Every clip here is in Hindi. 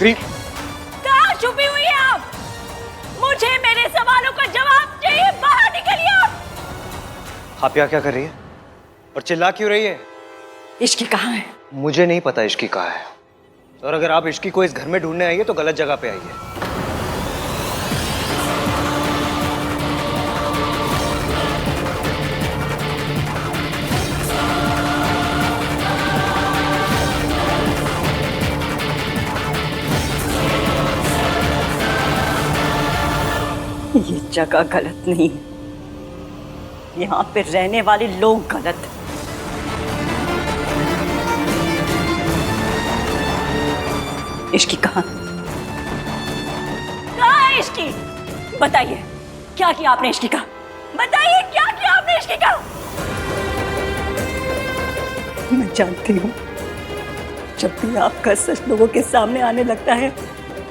सावित्री, कहाँ छुपी हुई है आप? मुझे मेरे सवालों का जवाब चाहिए, बाहर निकलिए आप यहाँ क्या कर रही है और चिल्ला क्यों रही है? इश्की कहाँ है? मुझे नहीं पता इश्की कहाँ है, और अगर आप इश्की को इस घर में ढूंढने आई है तो गलत जगह पे आई है। ये जगह गलत नहीं, यहाँ पे रहने वाले लोग गलत। इश्की कहाँ है? इश्की बताइए, क्या किया आपने इश्की का? बताइए क्या किया आपने इश्की का? मैं जानती हूँ, जब भी आपका सच लोगों के सामने आने लगता है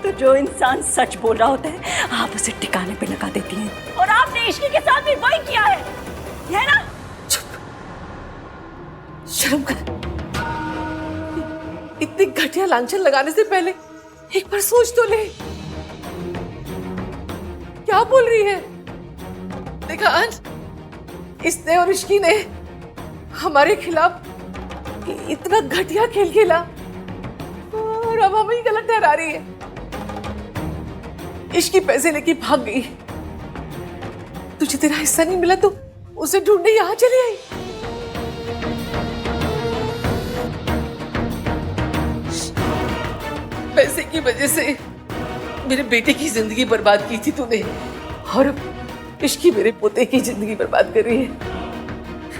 तो जो इंसान सच बोल रहा होता है आप उसे ठिकाने पे लगा देती हैं, और आपने इश्की के साथ भी वही किया है ना? चुप, शर्म कर। इतनी घटिया लांछन लगाने से पहले एक बार सोच तो ले। क्या बोल रही है? देखा अंश, इसने और इश्की ने हमारे खिलाफ इतना घटिया खेल खेला और अब हमें गलत ठहरा रही है। इश्की पैसे लेके भाग गई, तुझे तेरा हिस्सा नहीं मिला तो उसे ढूंढने यहां चली आई। पैसे की वजह से मेरे बेटे की जिंदगी बर्बाद की थी तूने, और अब इश्की मेरे पोते की जिंदगी बर्बाद कर रही है।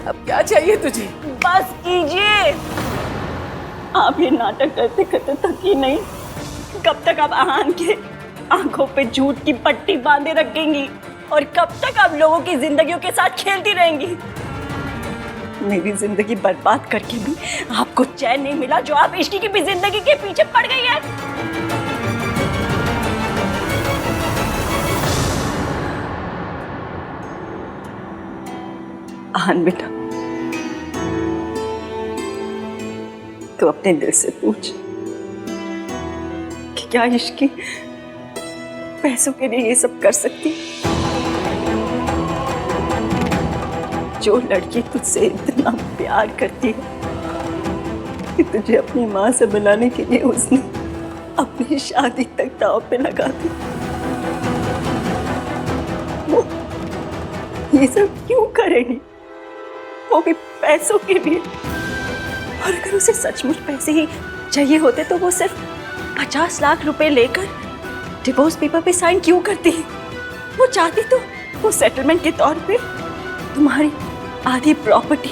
अब क्या चाहिए तुझे? बस कीजिए, आप ये नाटक करते करते थकी नहीं? कब तक आप आहान के आंखों पे झूठ की पट्टी बांधे रखेंगी, और कब तक आप लोगों की जिंदगियों के साथ खेलती रहेंगी? मेरी जिंदगी बर्बाद करके भी आपको चैन नहीं मिला, जो आप इश्की की भी जिंदगी के पीछे पड़ गई है। आहान बेटा, तो अपने दिल से पूछ कि क्या इश्की पैसों के लिए ये सब कर सकती? जो लड़की तुझसे इतना प्यार करती है कि तुझे अपनी माँ से मिलाने के लिए उसने अपनी शादी तक दांव पे लगा दी, वो ये सब क्यों करेगी? वो भी पैसों के लिए। और अगर उसे सचमुच पैसे ही चाहिए होते तो वो सिर्फ 50 लाख रुपए लेकर डिवोर्स पेपर पे साइन क्यों करती? वो चाहती तो वो सेटलमेंट के तौर पे तुम्हारी आधी प्रॉपर्टी,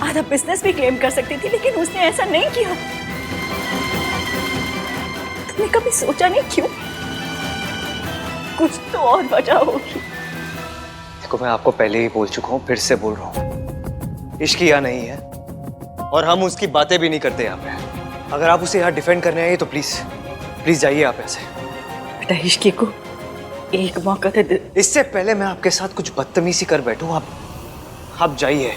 आधा बिजनेस भी क्लेम कर सकती थी, लेकिन उसने ऐसा नहीं किया। तुमने कभी सोचा नहीं क्यों? कुछ तो और वजह होगी। देखो, मैं आपको पहले ही बोल चुका हूँ, फिर से बोल रहा हूँ, इश्की यहाँ नहीं है और हम उसकी बातें भी नहीं करते यहाँ पे। अगर आप उसे यहाँ डिफेंड करने आए तो प्लीज प्लीज जाइए आप ऐसे। बेटा, इश्की को एक मौका दे। इससे पहले मैं आपके साथ कुछ बदतमीजी कर बैठूं, आप जाइए।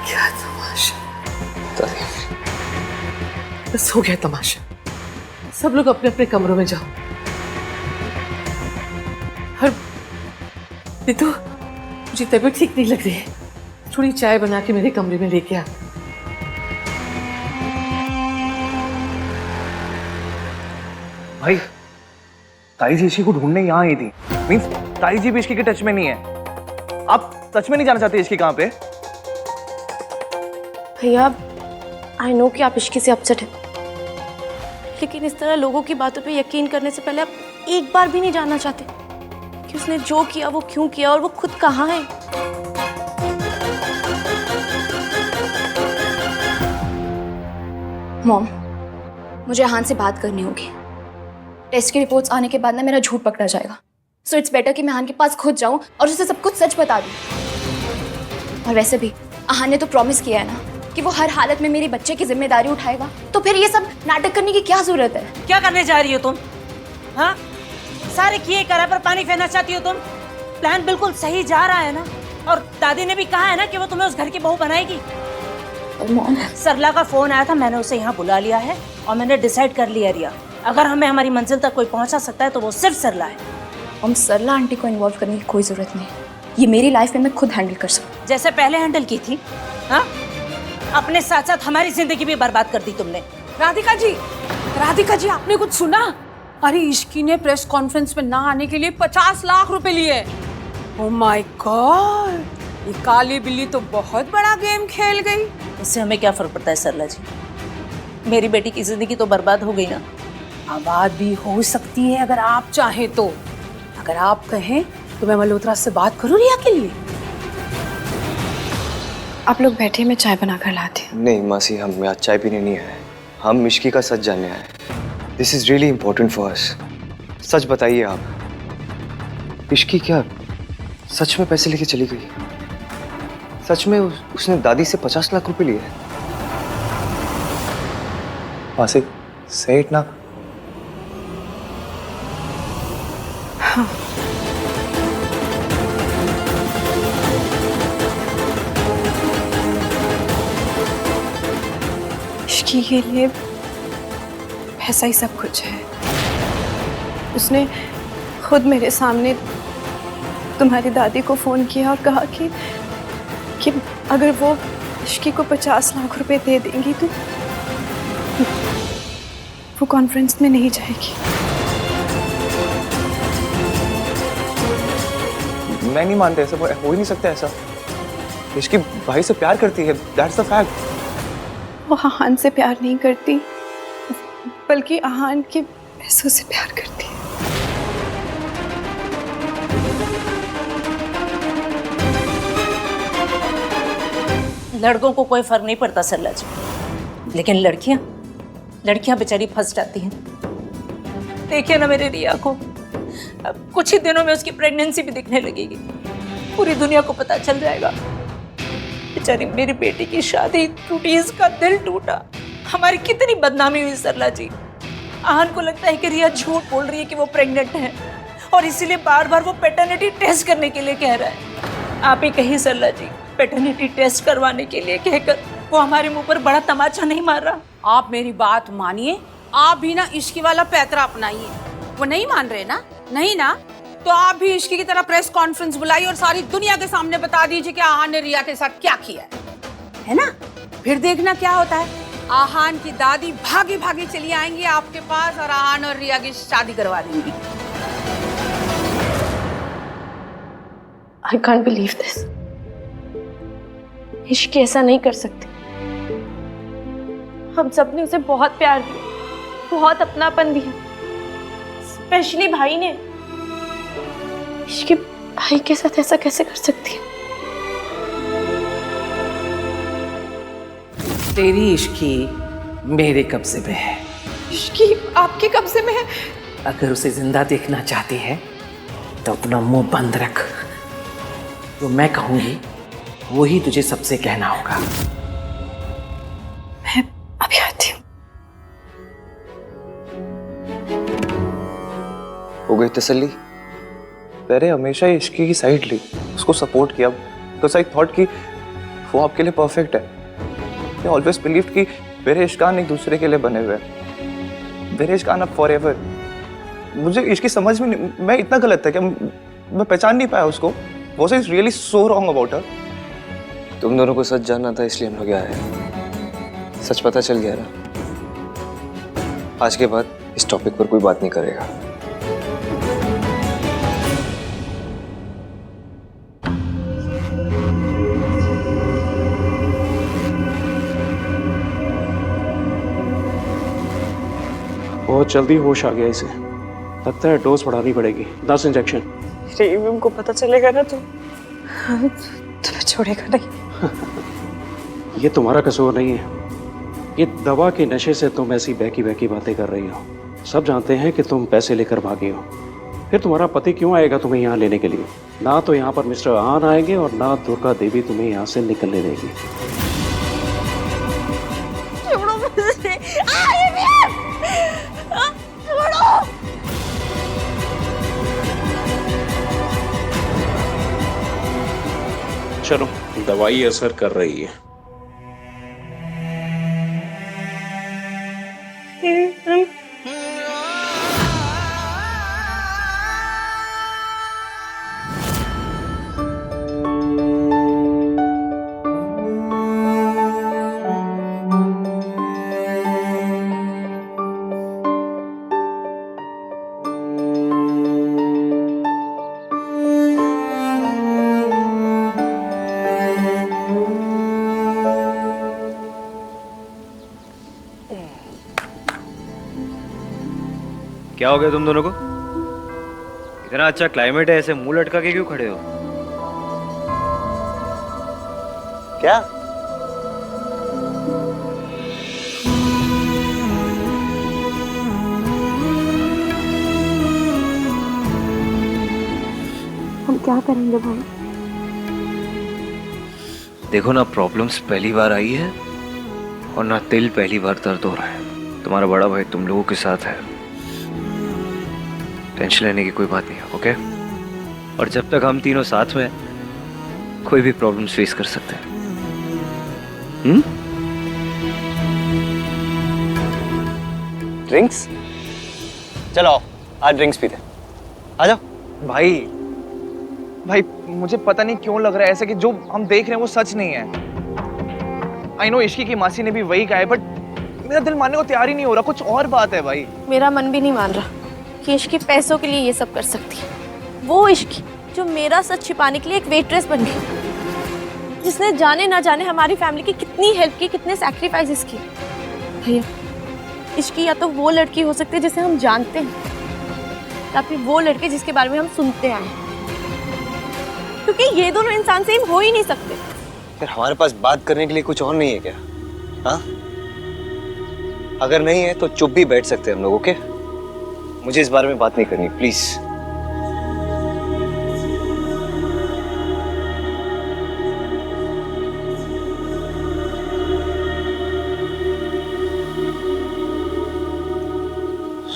क्या तमाशा! बस हो गया तमाशा। सब लोग अपने अपने कमरों में जाओ। और तो मुझे तबीयत ठीक नहीं लग रही है, थोड़ी चाय बना के मेरे कमरे में लेके आ। भाई, ताई जी इश्की को ढूंढने यहाँ आई थी। मींस ताई जी भी इश्की के टच में नहीं है। आप सच में नहीं जाना चाहते इश्की कहाँ पे? भैया, आई नो कि आप इश्की से अपसेट हैं, लेकिन इस तरह लोगों की बातों पे यकीन करने से पहले आप एक बार भी नहीं जानना चाहते कि उसने जो किया वो क्यों किया और वो खुद कहाँ है। मॉम, मुझे आहान से बात करनी होगी। टेस्ट की रिपोर्ट्स आने के बाद ना मेरा झूठ पकड़ा जाएगा, सो इट्स बेटर कि मैं आहान के पास खुद जाऊं और उसे सब कुछ सच बता दूं। और वैसे भी आहान ने तो प्रॉमिस किया है ना कि वो हर हालत में मेरे बच्चे की जिम्मेदारी उठाएगा, तो फिर ये सब नाटक करने की क्या जरूरत है? क्या करने जा रही हो तुम? हाँ, सारे किए करा पर पानी फेरना चाहती हो तुम? प्लान बिल्कुल सही जा रहा है ना? और दादी ने भी कहा है ना कि वो तुम्हें उस घर की बहू बनाएगी। सरला का फोन आया था, मैंने उसे यहाँ बुला लिया है और मैंने डिसाइड कर लिया रिया, अगर हमें हमारी मंजिल तक कोई पहुँचा सकता है तो वो सिर्फ सरला है। हम सरला आंटी को इन्वॉल्व करने की कोई जरूरत नहीं, ये मेरी लाइफ में मैं खुद हैंडल कर सकूँ। जैसे पहले हैंडल की थी। हाँ, अपने साथ साथ हमारी जिंदगी भी बर्बाद कर दी तुमने। राधिका जी आपने कुछ सुना? अरे इश्की ने प्रेस कॉन्फ्रेंस में ना आने के लिए 50 लाख रुपए लिए। ओह माय गॉड, ये काली बिल्ली तो बहुत बड़ा गेम खेल गई। इससे हमें क्या फर्क पड़ता है सरला जी? मेरी बेटी की जिंदगी तो बर्बाद हो गई ना। आबाद भी हो सकती है अगर आप चाहें तो। अगर आप कहें तो मैं मल्होत्रा से बात करूं रिया के लिए। आप लोग बैठे, मैं चाय बना कर लाती हूँ। नहीं मासी, हम आज चाय पीने नहीं आए, हम इश्की का सच जानने आए। This is really important for us. सच बताइए आप, इश्की क्या सच में पैसे लेके चली गई? सच में उसने दादी से 50 लाख रुपए लिए? मासी, say it ना। इश्की के लिए पैसा ही सब कुछ है। उसने खुद मेरे सामने तुम्हारी दादी को फोन किया और कहा कि अगर वो इश्की को 50 लाख रुपए दे देंगी तो वो कॉन्फ्रेंस में नहीं जाएगी। मैं नहीं मानता, ऐसा हो ही नहीं सकता। ऐसा इश्की भाई से प्यार करती है, दैट्स द फैक्ट। वो आहान से प्यार नहीं करती, बल्कि आहान के पैसों से प्यार करती है। लड़कों को कोई फर्क नहीं पड़ता सरला जी, लेकिन लड़कियां बेचारी फंस जाती हैं। देखिए ना मेरे रिया को, अब कुछ ही दिनों में उसकी प्रेगनेंसी भी दिखने लगेगी, पूरी दुनिया को पता चल जाएगा। बेचारी मेरी बेटी की शादी टूटी, इसका दिल टूटा, हमारी कितनी बदनामी हुई सरला जी। आहान को लगता है कि रिया झूठ बोल रही है कि वो प्रेग्नेंट है और इसीलिए बार बार वो पैटर्निटी टेस्ट करने के लिए कह रहा है। आप ही कहिए सरला जी, पैटर्निटी टेस्ट करवाने के लिए कहकर वो हमारे मुंह पर बड़ा तमाचा नहीं मार रहा? आप मेरी बात मानिए, आप भी ना इश्की वाला पैतरा अपनाइए। वो नहीं मान रहे ना? नहीं ना? तो आप भी इश्की की तरह प्रेस कॉन्फ्रेंस बुलाई और सारी दुनिया के सामने बता दीजिए कि आहान ने रिया के साथ क्या किया है ना? फिर देखना क्या होता है। आहान की दादी भागी भागी चली आएंगी आपके पास और आहान और रिया की शादी करवा देंगी। I can't believe this. Ishki ऐसा नहीं कर सकती। हम सब ने उसे बहुत प्यार दिया, बहुत अपनापन दिया, स्पेशली भाई ने। इश्की भाई के साथ ऐसा कैसे कर सकती है? तेरी इश्की मेरे कब्जे में है। इश्की आपके कब्जे में है? अगर उसे जिंदा देखना चाहती है तो अपना मुंह बंद रख। जो मैं कहूंगी वही तुझे सबसे कहना होगा। मैं अभी आती हूँ। हो गई तसल्ली? मैंने हमेशा इश्की की साइड ली, उसको सपोर्ट किया, बिकॉज आई थॉट कि वो आपके लिए परफेक्ट है। आई ऑलवेज बिलीव्ड कि मेरे इश्कान एक दूसरे के लिए बने हुए हैं, मेरे इश्कान अब फॉर एवर। मुझे इश्की समझ में नहीं, मैं इतना गलत था कि मैं पहचान नहीं पाया उसको। Was I really so wrong about her? तुम दोनों को सच जानना था इसलिए हम लोग आए। सच पता चल गया ना। आज के बाद इस टॉपिक पर कोई बात नहीं करेगा। बहुत जल्दी होश आ गया इसे, लगता है डोज बढ़ानी पड़ेगी। 10 इंजेक्शन। रेवम को पता चलेगा ना तो तुम्हें छोड़ेगा नहीं। ये तुम्हारा कसूर नहीं है, ये दवा के नशे से तुम ऐसी बहकी बहकी बातें कर रही हो। सब जानते हैं कि तुम पैसे लेकर भागी हो। फिर तुम्हारा पति क्यों आएगा तुम्हें यहाँ लेने के लिए? ना तो यहाँ पर मिस्टर आन आएंगे और ना दुर्गा देवी तुम्हें यहाँ से निकलने देगी। दवाई असर कर रही है। क्या हो गया तुम दोनों को? इतना अच्छा क्लाइमेट है, ऐसे मुंह लटका के क्यों खड़े हो? क्या? हम क्या करेंगे भाई? देखो ना, प्रॉब्लम्स पहली बार आई है और ना दिल पहली बार दर्द हो रहा है। तुम्हारा बड़ा भाई तुम लोगों के साथ है, टेंशन लेने की कोई बात नहीं है, ओके? और जब तक हम तीनों साथ में हैं, कोई भी प्रॉब्लम्स फेस कर सकते हैं। ड्रिंक्स? चलो आओ, आज ड्रिंक्स पीते हैं। आ जाओ। भाई भाई मुझे पता नहीं क्यों लग रहा है ऐसा कि जो हम देख रहे हैं वो सच नहीं है। आई नो इश्की की मासी ने भी वही कहा है, बट मेरा दिल मानने को तैयार ही नहीं हो रहा। कुछ और बात है भाई। मेरा मन भी नहीं मान रहा कि इश्की पैसों के लिए ये सब कर सकती है। वो इश्की जो मेरा सच छिपाने के लिए एक वेट्रेस बन गई, जिसने जाने ना जाने हमारी फैमिली की कितनी हेल्प की, कितने सैक्रिफाइसेस किए। भैया, इश्की या तो वो लड़की हो सकती है जिसे हम जानते हैं, या फिर वो लड़के जिसके बारे में हम सुनते आए हैं, क्योंकि ये दोनों इंसान सेम हो ही नहीं सकते। फिर हमारे पास बात करने के लिए कुछ और नहीं है क्या? हाँ, अगर नहीं है तो चुप भी बैठ सकते हैं हम लोग, ओके? मुझे इस बारे में बात नहीं करनी, प्लीज।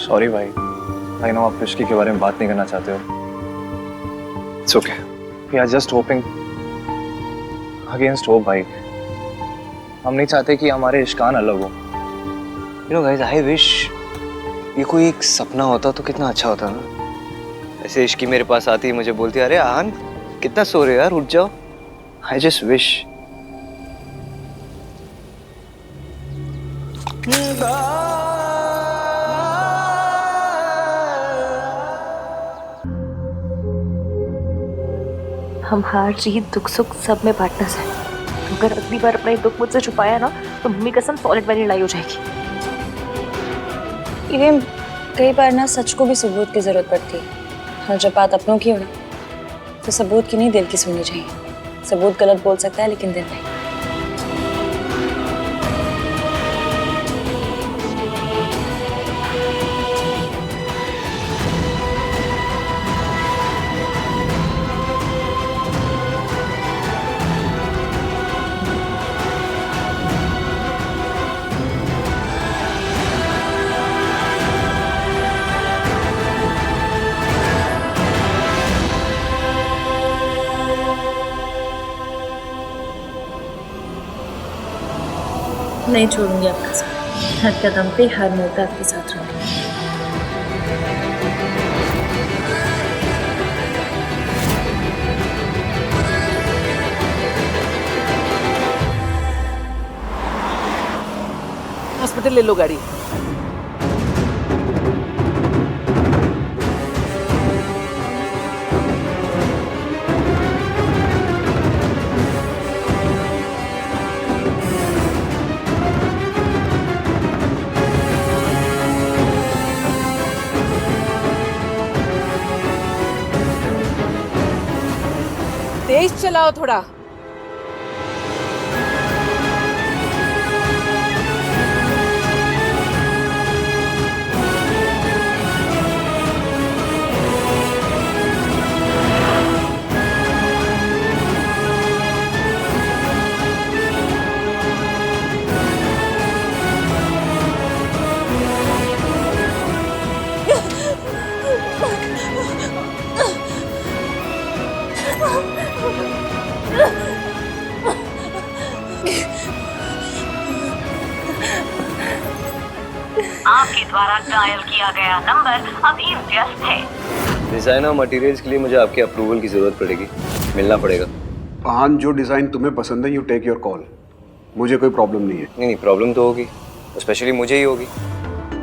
सॉरी भाई, आई नो आप इश्की के बारे में बात नहीं करना चाहते हो। It's okay. We are just hoping against hope भाई। हम नहीं चाहते कि हमारे इश्कान अलग हो। You know guys, I wish ये कोई एक सपना होता तो कितना अच्छा होता ना। ऐसे इश्की मेरे पास आती है, मुझे बोलती है, अरे आन कितना सो रहे हो यार, उठ जाओ। I just wish. हम हार जीत दुख सुख सब में पार्टनर्स हैं। अगर अगली बार अपना ये दुख मुझसे छुपाया ना तो मम्मी कसम सॉलिड वाली लड़ाई हो जाएगी। इवन कई बार ना सच को भी सबूत की जरूरत पड़ती है, और जब बात अपनों की हो ना तो सबूत की नहीं दिल की सुननी चाहिए। सबूत गलत बोल सकता है लेकिन दिल नहीं। नहीं छोड़ूंगी आपका साथ, हर कदम पे हर मोड़ पे आपके साथ रहूंगी। हॉस्पिटल ले लो गाड़ी। तेज चलाओ थोड़ा। आपके द्वारा डायल किया गया नंबर अभी व्यस्त है। डिजाइनर मटेरियल्स के लिए मुझे आपके अप्रूवल की जरूरत पड़ेगी, मिलना पड़ेगा। आहान, जो डिजाइन तुम्हें पसंद है, यू टेक योर कॉल। मुझे कोई प्रॉब्लम नहीं है। नहीं, प्रॉब्लम तो होगी, स्पेशली मुझे ही होगी।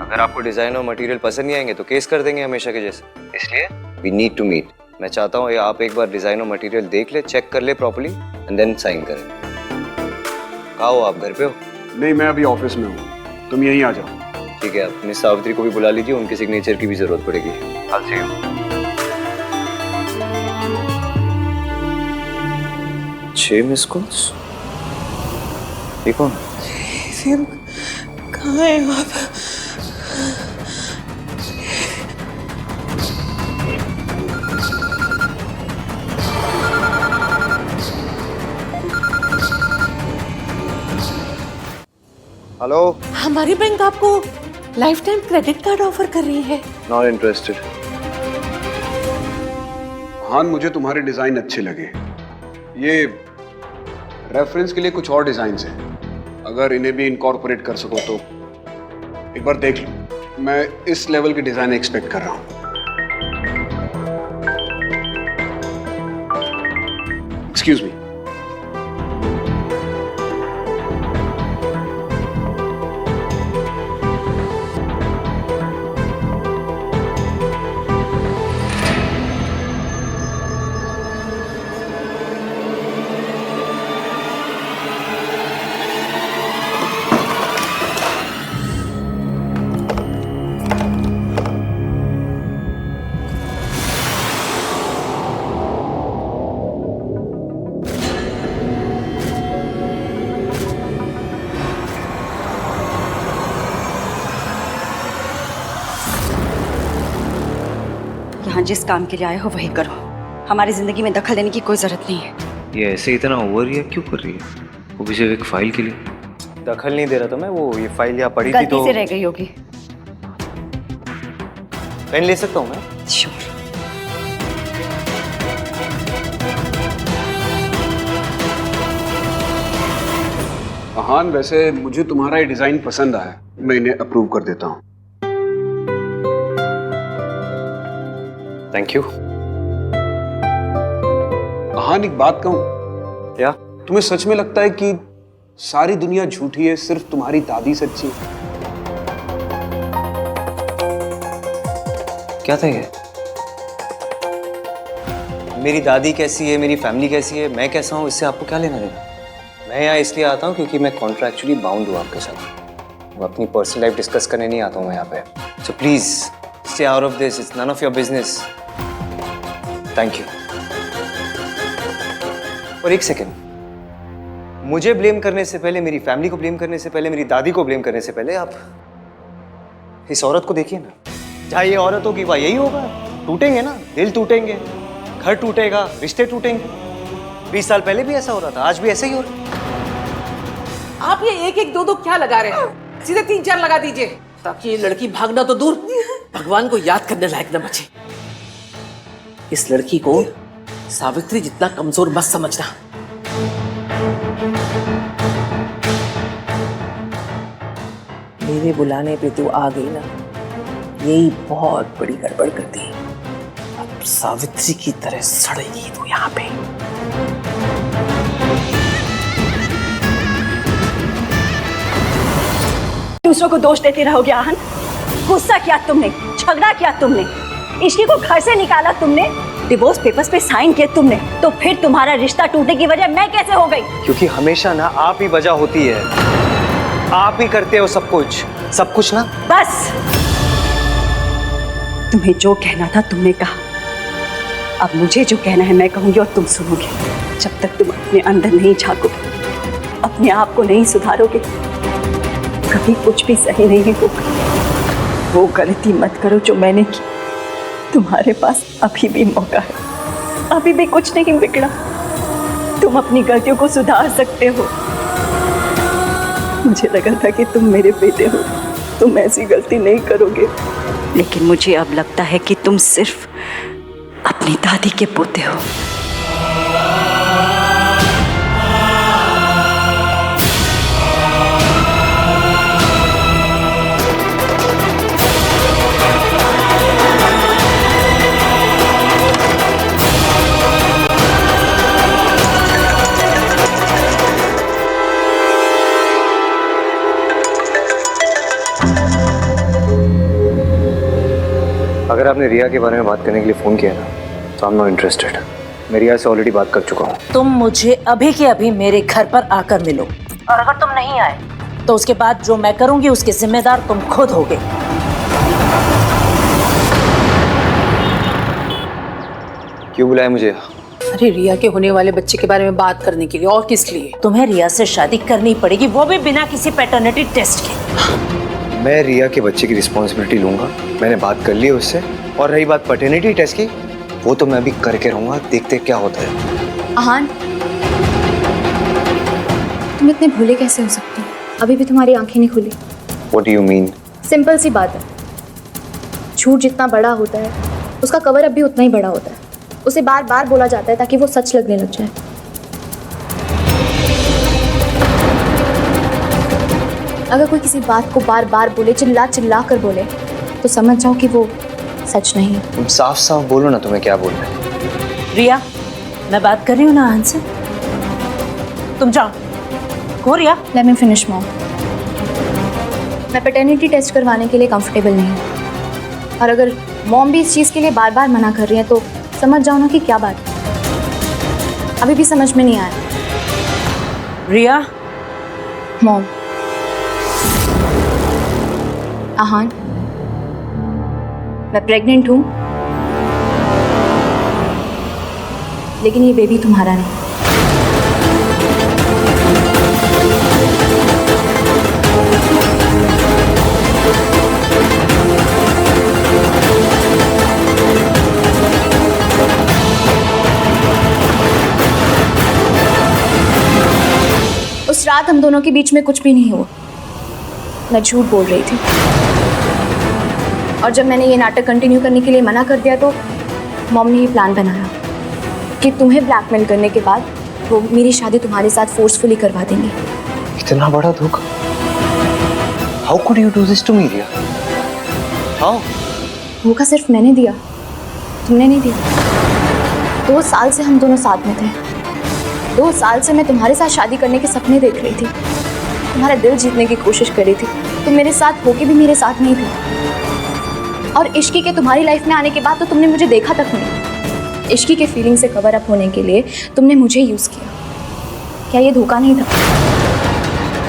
अगर आपको डिजाइन और मटेरियल पसंद नहीं आएंगे तो केस कर देंगे हमेशा के जैसे। इसलिए वी नीड टू मीट। मैं चाहता हूँ आप एक बार डिजाइन और मटेरियल देख ले, चेक कर ले प्रॉपर्ली एंड देन साइन करें। कहाँ हो आप, घर पे हो? नहीं, मैं अभी ऑफिस में हूँ, तुम यहीं आ जाओ। ठीक है, आप मिस सावित्री को भी बुला लीजिए, उनके सिग्नेचर की भी जरूरत पड़ेगी। I'll see you। 6 miss calls? ये कौन? कहाँ है आप? हेलो। हमारी बैंक आपको life time credit card offer कर रही है। Not interested. आहान, मुझे तुम्हारे डिजाइन अच्छे लगे। ये रेफरेंस के लिए कुछ और डिजाइन्स हैं, अगर इन्हें भी इनकॉर्पोरेट कर सको तो एक बार देख लो। मैं इस लेवल के डिजाइन एक्सपेक्ट कर रहा हूँ। Excuse me. यहाँ जिस काम के लिए आए हो वही करो, हमारी जिंदगी में दखल देने की कोई जरूरत नहीं है। ये ऐसे इतना ओवर रिएक्ट क्यों कर रही है? वो भी सिर्फ एक फाइल के लिए। दखल नहीं दे रहा था मैं, वो ये फाइल यहाँ पड़ी थी तो गलती से रह गई होगी। पेन ले सकता हूँ मैं? श्योर। आहान, वैसे मुझे तुम्हारा ये डिजाइन पसंद आया, मैं इन्हें अप्रूव कर देता हूँ। Thank you. आहान, एक बात कहूँ? क्या? तुम्हें सच में लगता है कि सारी दुनिया झूठी है, सिर्फ तुम्हारी दादी सच्ची है? क्या था ये? मेरी दादी कैसी है, मेरी फैमिली कैसी है, मैं कैसा हूँ, इससे आपको क्या लेना देना? मैं यहाँ इसलिए आता हूँ क्योंकि मैं कॉन्ट्रैक्चुअली बाउंड हूँ आपके साथ। मैं अपनी पर्सनल लाइफ डिस्कस करने नहीं आता हूँ मैं यहाँ पे। So please stay out of this, it's none of your business. Thank you. और एक सेकेंड, मुझे ब्लेम करने से पहले, मेरी फैमिली को ब्लेम करने से पहले, मेरी दादी को ब्लेम करने से पहले आप इस औरत को देखिए ना। जहाँ ये औरत होगी वहाँ यही होगा। टूटेंगे ना, दिल टूटेंगे, घर टूटेगा, रिश्ते टूटेंगे। 20 साल पहले भी ऐसा हो रहा था, आज भी ऐसा ही हो रहा है। आप ये 1-1, 2-2 क्या लगा रहे हैं? सीधे 3-4 लगा दीजिए, ताकि ये लड़की भागना तो दूर, भगवान को याद करने लायक न बचे। इस लड़की को सावित्री जितना कमजोर मत समझना। मेरे बुलाने पे तू आ गई ना, यही बहुत बड़ी गड़बड़ कर दी। अब सावित्री की तरह सड़ेगी तू यहाँ पे। दूसरों को दोष देते रहोगे आहान? गुस्सा किया तुमने, झगड़ा किया तुमने, इश्की को घर से निकाला तुमने, डिवोर्स पेपर्स पे साइन किए तुमने, तो फिर तुम्हारा रिश्ता टूटने की वजह मैं कैसे हो गई? क्योंकि हमेशा ना आप ही वजह होती है, आप ही करते हो सब कुछ ना। बस, तुम्हें जो कहना था तुमने कहा, अब मुझे जो कहना है मैं कहूंगी और तुम सुनोगे। जब तक तुम अपने अंदर नहीं झांकोगे, अपने आप को नहीं सुधारोगे, कभी कुछ भी सही नहीं होगा। वो गलती मत करो जो मैंने की। तुम्हारे पास अभी भी मौका है, अभी भी कुछ नहीं बिगड़ा। तुम अपनी गलतियों को सुधार सकते हो। मुझे लगा था कि तुम मेरे बेटे हो, तुम ऐसी गलती नहीं करोगे, लेकिन मुझे अब लगता है कि तुम सिर्फ अपनी दादी के पोते हो। अगर आपने रिया के बारे में बात करने के लिए फोन किया ना तो आई एम नॉट इंटरेस्टेड। मैं रिया से ऑलरेडी बात कर चुका हूँ। तुम मुझे अभी के अभी मेरे घर पर आकर मिलो, और अगर तुम नहीं आए तो उसके बाद जो मैं करूंगी उसके जिम्मेदार तुम खुद होगे। क्यों बुलाया मुझे? अरे रिया के होने वाले बच्चे के बारे में बात करने के लिए, और किस लिए? तुम्हें रिया से शादी करनी पड़ेगी, वो भी बिना किसी पैटर्निटी टेस्ट के। मैं रिया के बच्चे की रिस्पॉन्सिबिलिटी लूंगा, मैंने बात कर ली है उससे। और रही बात पैटर्निटी टेस्ट की, वो तो मैं भी करके रहूंगा, देखते क्या होता है। आहान, तुम इतने भोले कैसे हो सकते हो? अभी भी तुम्हारी आंखें नहीं खुली। What do you mean? Simple सी बात है, झूठ जितना बड़ा होता है उसका कवर अप भी उतना ही बड़ा होता है। उसे बार बार बोला जाता है ताकि वो सच लगने लग जाए। अगर कोई किसी बात को बार बार बोले, चिल्ला चिल्ला कर बोले, तो समझ जाओ कि वो सच नहीं है। तुम साफ साफ बोलो ना, तुम्हें क्या बोलना है। रिया, मैं बात कर रही हूँ ना आहान से, तुम जाओ। हो Riya? Let me finish mom. मैं पैटर्निटी टेस्ट करवाने के लिए कंफर्टेबल नहीं हूँ, और अगर मॉम भी इस चीज़ के लिए बार बार मना कर रही है तो समझ जाओ ना कि क्या बात है। अभी भी समझ में नहीं आया। रिया? मॉम, आहान, मैं प्रेग्नेंट हूँ, लेकिन ये बेबी तुम्हारा नहीं। उस रात हम दोनों के बीच में कुछ भी नहीं हुआ। मैं झूठ बोल रही थी, और जब मैंने ये नाटक कंटिन्यू करने के लिए मना कर दिया तो मॉम ने ये प्लान बनाया कि तुम्हें ब्लैकमेल करने के बाद वो मेरी शादी तुम्हारे साथ फोर्सफुली करवा देंगे। इतना बड़ा धोखा? How could you do this to me Riya? How? धोखा सिर्फ मैंने दिया, तुमने नहीं दिया। 2 साल से हम दोनों साथ में थे। 2 साल से मैं तुम्हारे साथ शादी करने के सपने देख रही थी, तुम्हारा दिल जीतने की कोशिश कर रही थी। तुम मेरे साथ होके भी मेरे साथ नहीं थे, और इश्की के तुम्हारी लाइफ में आने के बाद तो तुमने मुझे देखा तक नहीं। इश्की के फीलिंग से कवर अप होने के लिए तुमने मुझे यूज़ किया। क्या ये धोखा नहीं था?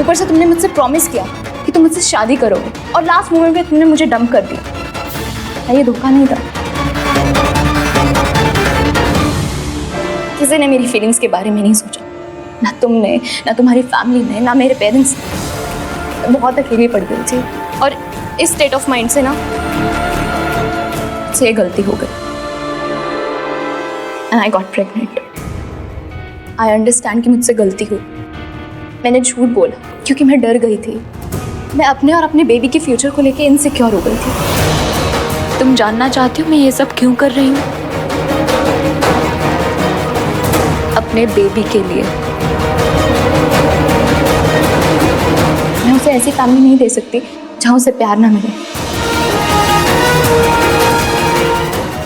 ऊपर से तुमने मुझसे प्रॉमिस किया कि तुम मुझसे शादी करोगे, और लास्ट मोमेंट में तुमने मुझे डंप कर दिया। क्या ये धोखा नहीं था? किसी ने मेरी फीलिंग्स के बारे में नहीं सोचा, ना तुमने, ना तुम्हारी फैमिली ने, ना मेरे पेरेंट्स ने। बहुत अकेली पड़ गई थी, और इस स्टेट ऑफ माइंड से ना से गलती हो गई, and I got pregnant. I understand कि मुझसे गलती हुई। मैंने झूठ बोला क्योंकि मैं डर गई थी। मैं अपने और अपने बेबी के फ्यूचर को लेके इनसिक्योर हो गई थी। तुम जानना चाहती हो मैं ये सब क्यों कर रही हूँ? अपने बेबी के लिए। मैं उसे ऐसी फैमिली नहीं दे सकती जहाँ उसे प्यार ना मिले।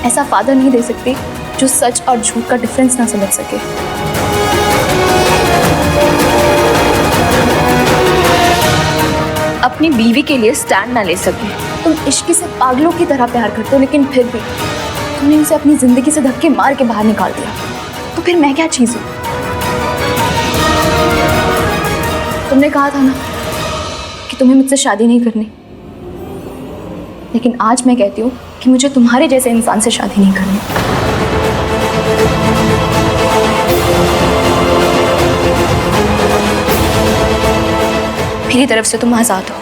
ऐसा फादर नहीं दे सकती जो सच और झूठ का डिफरेंस ना समझ सके। अपनी बीवी के लिए स्टैंड ना ले सके। तुम इश्की से पागलों की तरह प्यार करते हो, लेकिन फिर भी तुमने उसे अपनी जिंदगी से धक्के मार के बाहर निकाल दिया। तो फिर मैं क्या चीज़ हूँ? तुमने कहा था ना कि तुम्हें मुझसे शादी नहीं करनी, लेकिन आज मैं कहती हूँ कि मुझे तुम्हारे जैसे इंसान से शादी नहीं करनी। मेरी तरफ से तुम आजाद हो।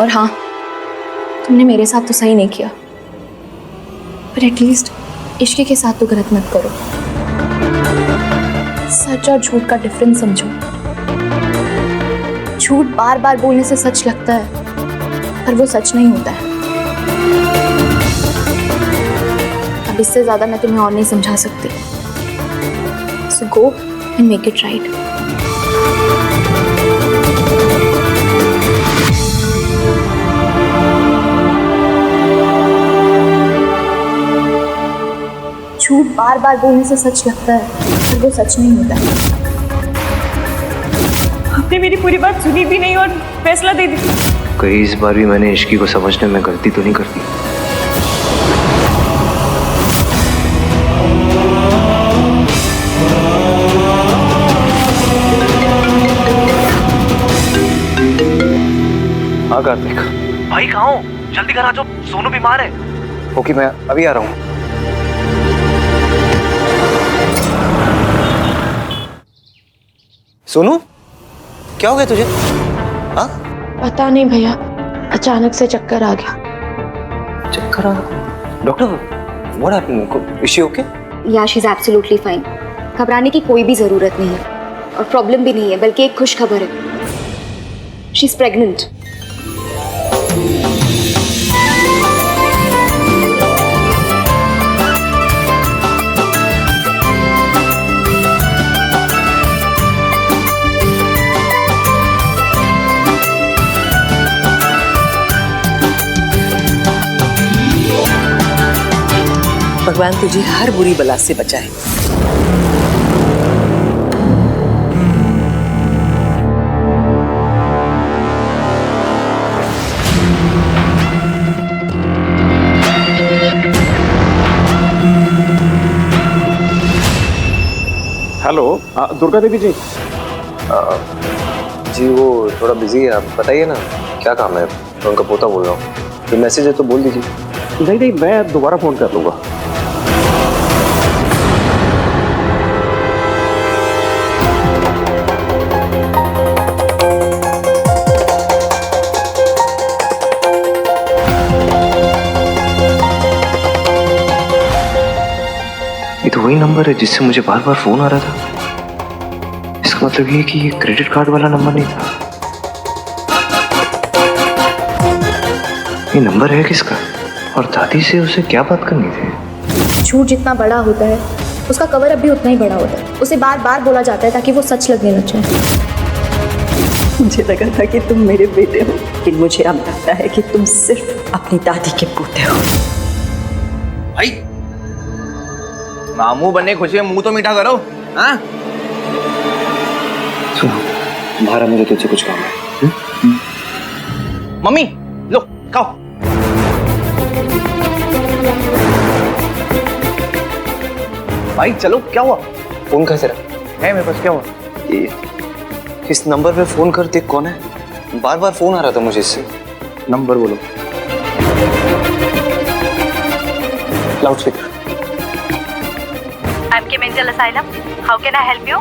और हाँ, तुमने मेरे साथ तो सही नहीं किया, पर एटलीस्ट इश्क के साथ तो गलत मत करो। सच और झूठ का डिफरेंस समझो। झूठ बार बार बोलने से सच लगता है, पर वो सच नहीं होता है। अब इससे ज्यादा मैं तुम्हें और नहीं समझा सकती। So go and make it right. झूठ बार बार बोलने से सच लगता है, पर वो सच नहीं होता है। आपने मेरी पूरी बात सुनी भी नहीं और फैसला दे दिया। कहीं इस बार भी मैंने इश्की को समझने में गलती तो नहीं करती? हाँ कार्तिक। भाई कहाँ हो? जल्दी घर आ जाओ, सोनू बीमार है। ओके, मैं अभी आ रहा हूँ। सोनू, क्या हो गया तुझे? हाँ? पता नहीं भैया, अचानक से चक्कर आ गया। चक्कर आ गया? Doctor, what happened? Is she okay? या शी इज एब्सोल्युटली फाइन। घबराने की कोई भी जरूरत नहीं है और प्रॉब्लम भी नहीं है, बल्कि एक खुश खबर है। She is pregnant. भगवान तुझे हर बुरी बला से बचाए। हेलो, दुर्गा देवी जी। जी वो थोड़ा बिजी है, आप बताइए ना क्या काम है? मैं उनका पोता बोल रहा हूँ। कोई मैसेज है तो बोल दीजिए। नहीं नहीं, मैं दोबारा फोन कर लूंगा। ये तो वही नंबर है जिससे मुझे बार बार फोन आ रहा था। इसका मतलब ये कि ये क्रेडिट कार्ड वाला नंबर नहीं था। ये नंबर है किसका? और दादी से उसे क्या बात करनी थी? झूठ जितना बड़ा होता है, उसका कवर अप भी उतना ही बड़ा होता है। उसे बार बार बोला जाता है ताकि वो सच लगने लग जाए। मुझे लगा था कि तुम मेरे बेटे हो, लेकिन मुझे अब लगता है कि तुम सिर्फ अपनी दादी के पोते हो। भाई मामू बनने खुशी में मुंह तो मीठा करो। हाँ सुनो, बाहर मेरे तुझसे कुछ काम है। मम्मी लो खाओ। भाई चलो, क्या हुआ? फोन कैसे रहा है मेरे पास, क्या हुआ? इस नंबर पे फोन कर, देख कौन है। बार बार फोन आ रहा था मुझे इससे। नंबर बोलो। Loud speaker. आपके mental asylum, how can I help you?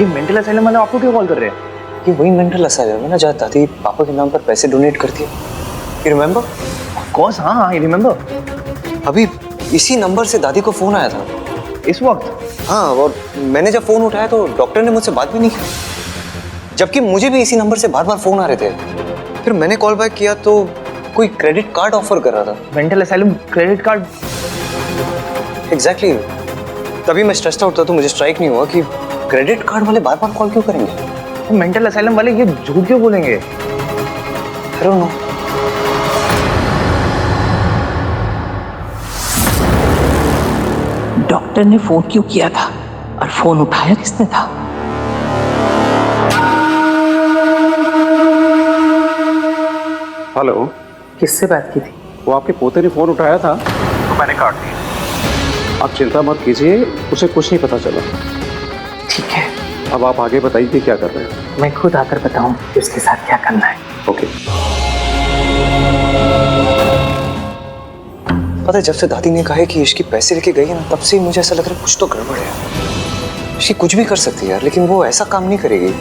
ये मेंटल असाइलम वाले आपको क्यों कॉल कर रहे हैं? ये वही मेंटल असाइलम है ना जहाँ दादी पापा के नाम पर पैसे डोनेट करती है। You remember? ऑफ कोर्स, हाँ आई रिमेम्बर। अभी इसी नंबर से दादी को फोन आया था इस वक्त। हाँ, और मैंने जब फोन उठाया तो डॉक्टर ने मुझसे बात भी नहीं की, जबकि मुझे भी इसी नंबर से बार बार फोन आ रहे थे। फिर मैंने कॉल बैक किया तो कोई क्रेडिट कार्ड ऑफर कर रहा था। Mental asylum credit card? Exactly. तभी मैं स्ट्रेस्ड आउट था तो मुझे स्ट्राइक नहीं हुआ कि क्रेडिट कार्ड वाले बार बार कॉल क्यों करेंगे। मेंटल असाइलम वाले ये झूठ क्यों बोलेंगे? I don't know. डॉक्टर ने फोन क्यों किया था और फोन उठाया किसने था? हेलो, किससे बात की थी? वो आपके पोते ने फोन उठाया था तो मैंने काट दिया। आप चिंता मत कीजिए, उसे कुछ नहीं पता चला। ठीक है, अब आप आगे बताइए क्या कर रहे हैं। मैं खुद आकर बताऊं कि उसके साथ क्या करना है। ओके। पता है, जब से दादी ने कहा है कि इश्की पैसे लेके गई है ना, तब से मुझे ऐसा लग रहा है कुछ तो गड़बड़ है। इश्की कुछ भी कर सकती है यार, लेकिन वो ऐसा काम नहीं करेगी।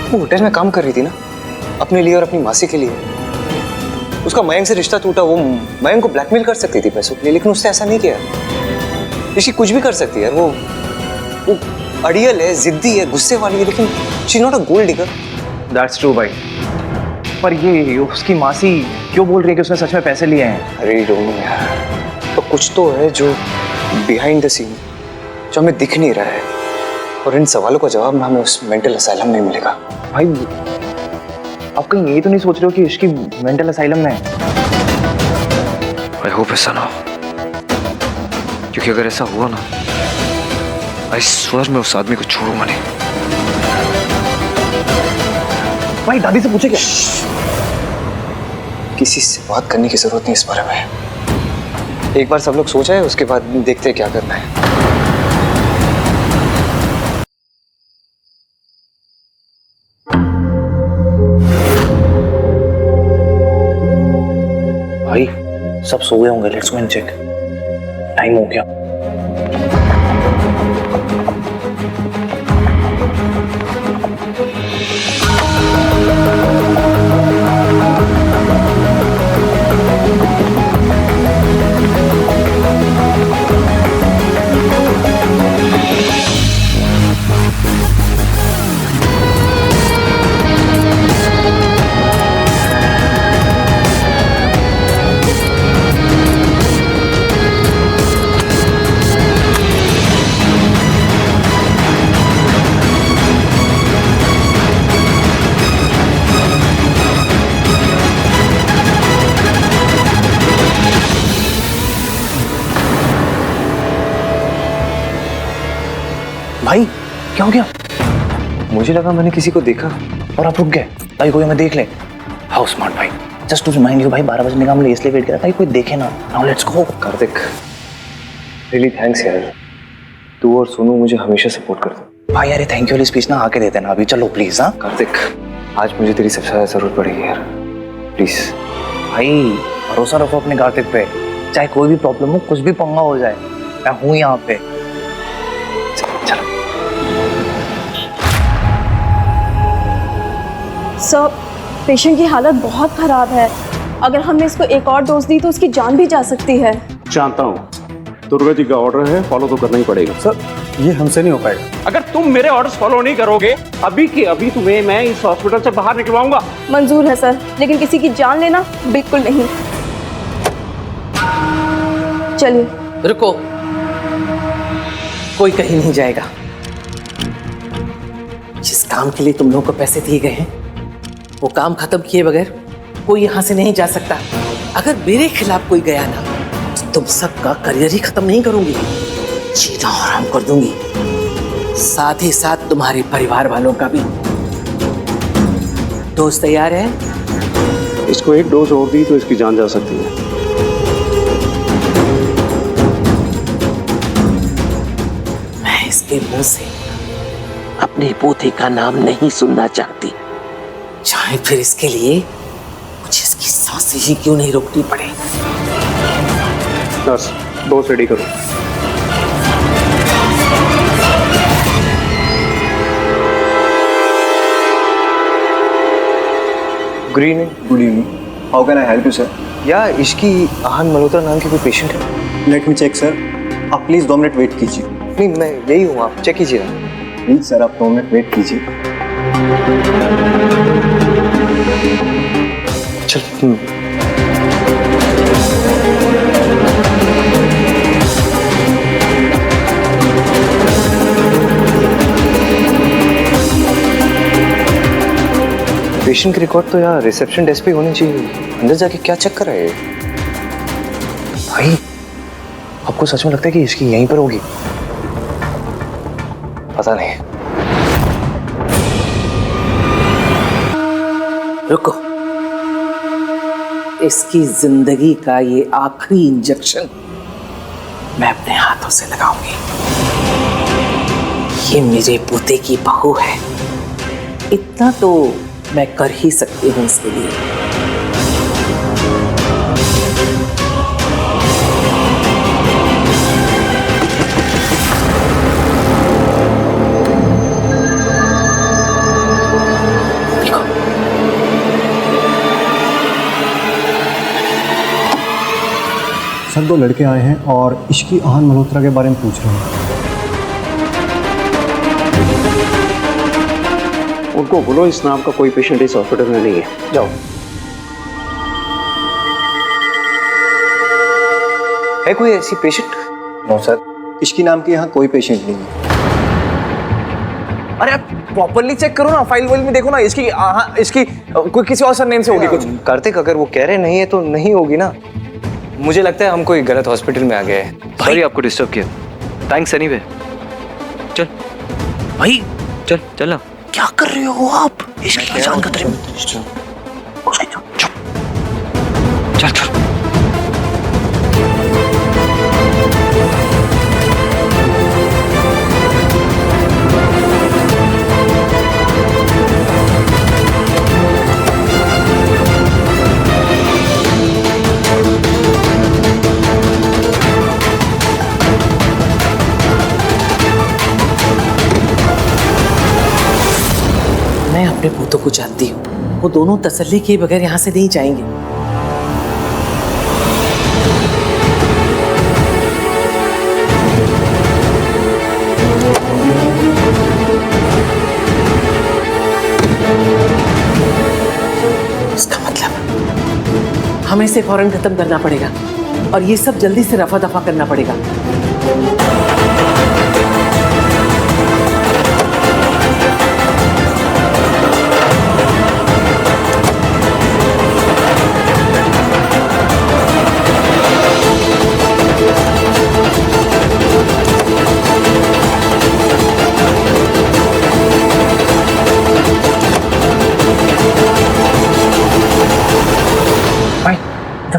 वो होटल में काम कर रही थी ना, अपने लिए और अपनी मासी के लिए। उसका मयंक से रिश्ता टूटा, वो मयंक को ब्लैकमेल कर सकती थी पैसों के लिए, लेकिन उसने ऐसा नहीं किया। इश्की कुछ भी कर सकती है यार। वो अड़ियल है, जिद्दी है, गुस्से वाली है, लेकिन she is not a gold digger. That's true भाई, पर ये उसकी मासी क्यों बोल रही है कि उसने सच में पैसे लिए हैं? अरे डोंट नो यार, तो कुछ तो है जो बिहाइंड द सीन, जो हमें दिख नहीं रहा है। और इन सवालों का जवाब ना हमें उस मेंटल असाइलम में मिलेगा। भाई आप कहीं ये तो नहीं सोच रहे हो कि इसकी मेंटल असाइलम में है? आई होप ऐसा ना हो, क्योंकि अगर ऐसा हुआ ना, आई स्वर मैं उस आदमी को छोड़ूंगा नहीं। भाई दादी से पूछे क्या? किसी से बात करने की जरूरत नहीं इस बारे में। एक बार सब लोग सोच आए, उसके बाद देखते हैं क्या करना है। भाई सब सो गए होंगे, let's go and check. Time हो गया। भाई क्या हो गया? मुझे लगा मैंने किसी को देखा और आप रुक गए। भाई कोई हमें देख ले। हाउ स्मार्ट भाई। जस्ट टू रिमाइंड यू भाई, 12 बजने का हमने इसलिए वेट किया था कोई देखे ना। Now let's go. Kartik, really thanks यार, तू और सोनू मुझे हमेशा सपोर्ट करते। भाई यार थैंक यू वाली स्पीच ना आके देते ना अभी। चलो प्लीज। हाँ कार्तिक, आज मुझे तेरी सबसे ज्यादा जरूरत पड़ेगी यार, प्लीज। भाई भरोसा रखो अपने कार्तिक पे, चाहे कोई भी प्रॉब्लम हो, कुछ भी पंगा हो जाए, मैं हूँ यहाँ पे। चलो। सर, पेशेंट की हालत बहुत खराब है। अगर हमने इसको एक और डोज दी तो उसकी जान भी जा सकती है। जानता हूँ, दुर्गा जी का ऑर्डर है, फॉलो तो करना ही पड़ेगा। सर ये हमसे नहीं हो पाएगा। अगर तुम मेरे ऑर्डर्स फॉलो नहीं करोगे, अभी के अभी तुम्हें मैं इस हॉस्पिटल से बाहर निकलवाऊंगा। मंजूर है सर, लेकिन किसी की जान लेना बिल्कुल नहीं। चलिए। रुको, कोई कहीं नहीं जाएगा। जिस काम के लिए तुम लोगों को पैसे दिए गए हैं, वो काम खत्म किए बगैर कोई यहां से नहीं जा सकता। अगर मेरे खिलाफ कोई गया ना, तो तुम सबका करियर ही खत्म नहीं करूंगी, जीना आराम कर दूंगी, साथ ही साथ तुम्हारे परिवार वालों का भी। दोस्त तैयार है? इसको एक डोज और दी तो इसकी जान जा सकती है। मैं इसके मुंह से अपने पोते का नाम नहीं सुनना चाहती, चाहे फिर इसके लिए मुझे इसकी सांसें ही क्यों नहीं रोकनी पड़े। बस डोज रेडी करो। Good evening. Good evening, how can I help you sir? या इश्की आहन मल्होत्रा नाम की कोई पेशेंट है? लेट मी चेक सर, आप प्लीज़ 2 मिनट वेट कीजिए। नहीं, मैं यही हूँ, आप चेक कीजिए। प्लीज़ सर आप 2 मिनट वेट कीजिए। चल। पेशेंट की रिकॉर्ड तो यार रिसेप्शन डेस्क पे होनी चाहिए। अंदर जाके क्या चेक कर रहा है भाई? आपको सच में लगता है कि इसकी यहीं पर होगी? पता नहीं। रुको, इसकी जिंदगी का ये आखिरी इंजेक्शन मैं अपने हाथों से लगाऊंगी। ये मेरे पोते की बहू है, इतना तो मैं कर ही सकती हूँ इसके लिए। सर 2 लड़के आए हैं और इश्की आहन मल्होत्रा के बारे में पूछ रहे हैं। उनको बोलो इस नाम का कोई पेशेंट इस हॉस्पिटल में नहीं है। जाओ। है कोई ऐसी पेशेंट? नो सर, इश्की नाम के यहाँ कोई पेशेंट नहीं है। अरे प्रॉपरली चेक करो ना, फाइल वाइल में देखो ना। इसकी हाँ, इसकी कोई किसी और सरनेम से होगी कुछ। कार्तिक, अगर वो कह रहे नहीं है तो नहीं होगी ना। मुझे लगता है हम कोई गलत हॉस्पिटल में आ गए हैं। सॉरी आपको डिस्टर्ब किया। Thanks anyway. चल भाई चल चल ना। क्या कर रहे हो आप? इसकी जान खतरे में। चल चल। मैं अपने भूतों को जानती हूँ, वो दोनों तसल्ली किए बगैर यहाँ से नहीं जाएंगे। इसका मतलब हमें इसे फौरन खत्म करना पड़ेगा और ये सब जल्दी से रफा दफा करना पड़ेगा।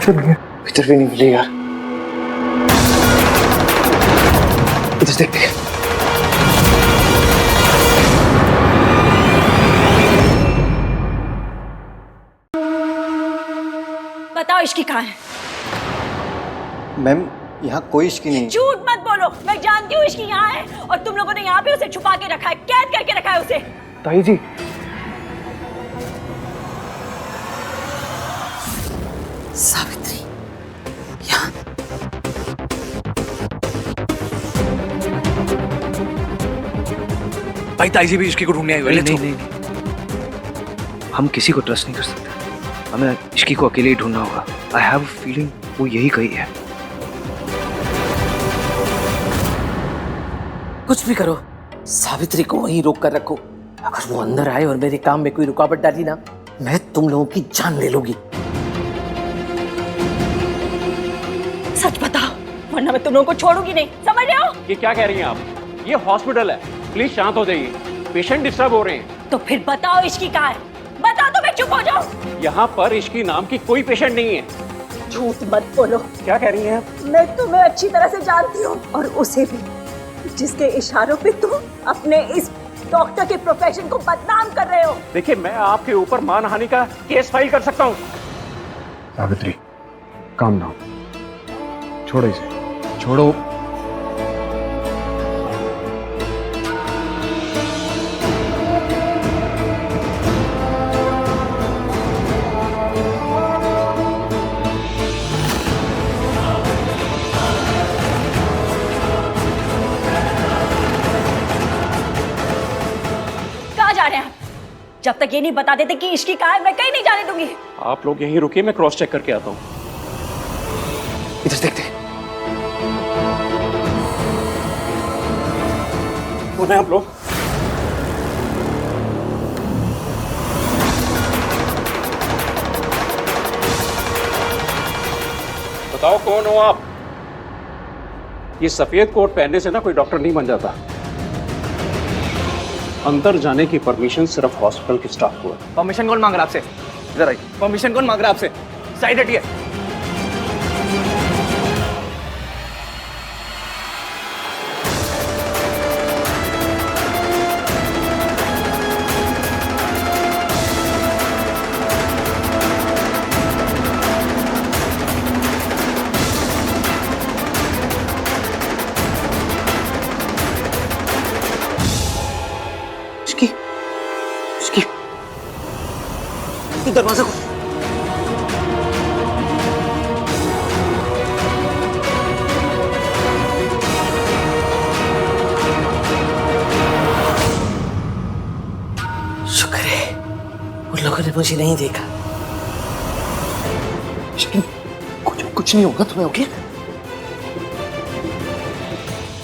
भीतर भी नहीं मिली यार। इधर देखते हैं। बताओ इश्की कहाँ है? मैम यहाँ कोई इश्की नहीं। झूठ मत बोलो, मैं जानती हूँ इश्की यहाँ है और तुम लोगों ने यहाँ पे उसे छुपा के रखा है, कैद करके रखा है उसे। ताई जी, सावित्री, यहाँ भाई ताई जी भी इसकी को ढूंढने आई हुई है। नहीं नहीं, हम किसी को ट्रस्ट नहीं कर सकते। हमें इश्की को अकेले ही ढूंढना होगा। आई हैव अ फीलिंग वो यही कही है। कुछ भी करो, सावित्री को वहीं रोक कर रखो। अगर वो अंदर आए और मेरे काम में कोई रुकावट डाली ना, मैं तुम लोगों की जान ले लूंगी। सच बताओ, वरना मैं तुम लोगों को छोड़ूंगी नहीं, समझ रहे हो? ये क्या कह रही हैं आप? ये हॉस्पिटल है, प्लीज शांत हो जाइए। पेशेंट डिस्टर्ब हो रहे हैं। तो फिर बताओ इश्की कहाँ है? बताओ तो मैं चुप हो जाऊं। यहाँ पर इश्की नाम की कोई पेशेंट नहीं है। झूठ मत बोलो। क्या कह रही हैं आप? मैं तुम्हें अच्छी तरह से जानती हूँ और उसे भी, जिसके इशारों पे तुम अपने इस डॉक्टर के प्रोफेशन को बदनाम कर रहे हो। देखिए, मैं आपके ऊपर मानहानि का केस फाइल कर सकता हूँ। Savitri, calm down. छोड़ो इसे, छोड़ो। कहाँ जा रहे हैं आप? जब तक ये नहीं बता देते कि इश्की कहाँ है, मैं कहीं नहीं जाने दूंगी। आप लोग यहीं रुकिए, मैं क्रॉस चेक करके आता हूँ। इधर देखते हैं। कौन है आप लोग? बताओ कौन हो आप? ये सफेद कोट पहनने से ना कोई डॉक्टर नहीं बन जाता। अंदर जाने की परमिशन सिर्फ हॉस्पिटल के स्टाफ को है। परमिशन कौन मांग रहा है आपसे? इधर आइए। परमिशन कौन मांग रहा है आपसे? साइड हटिए। दरवाजा को शुक्र है उन लोगों ने मुझे नहीं देखा। कुछ नहीं होगा तुम्हें, ओके?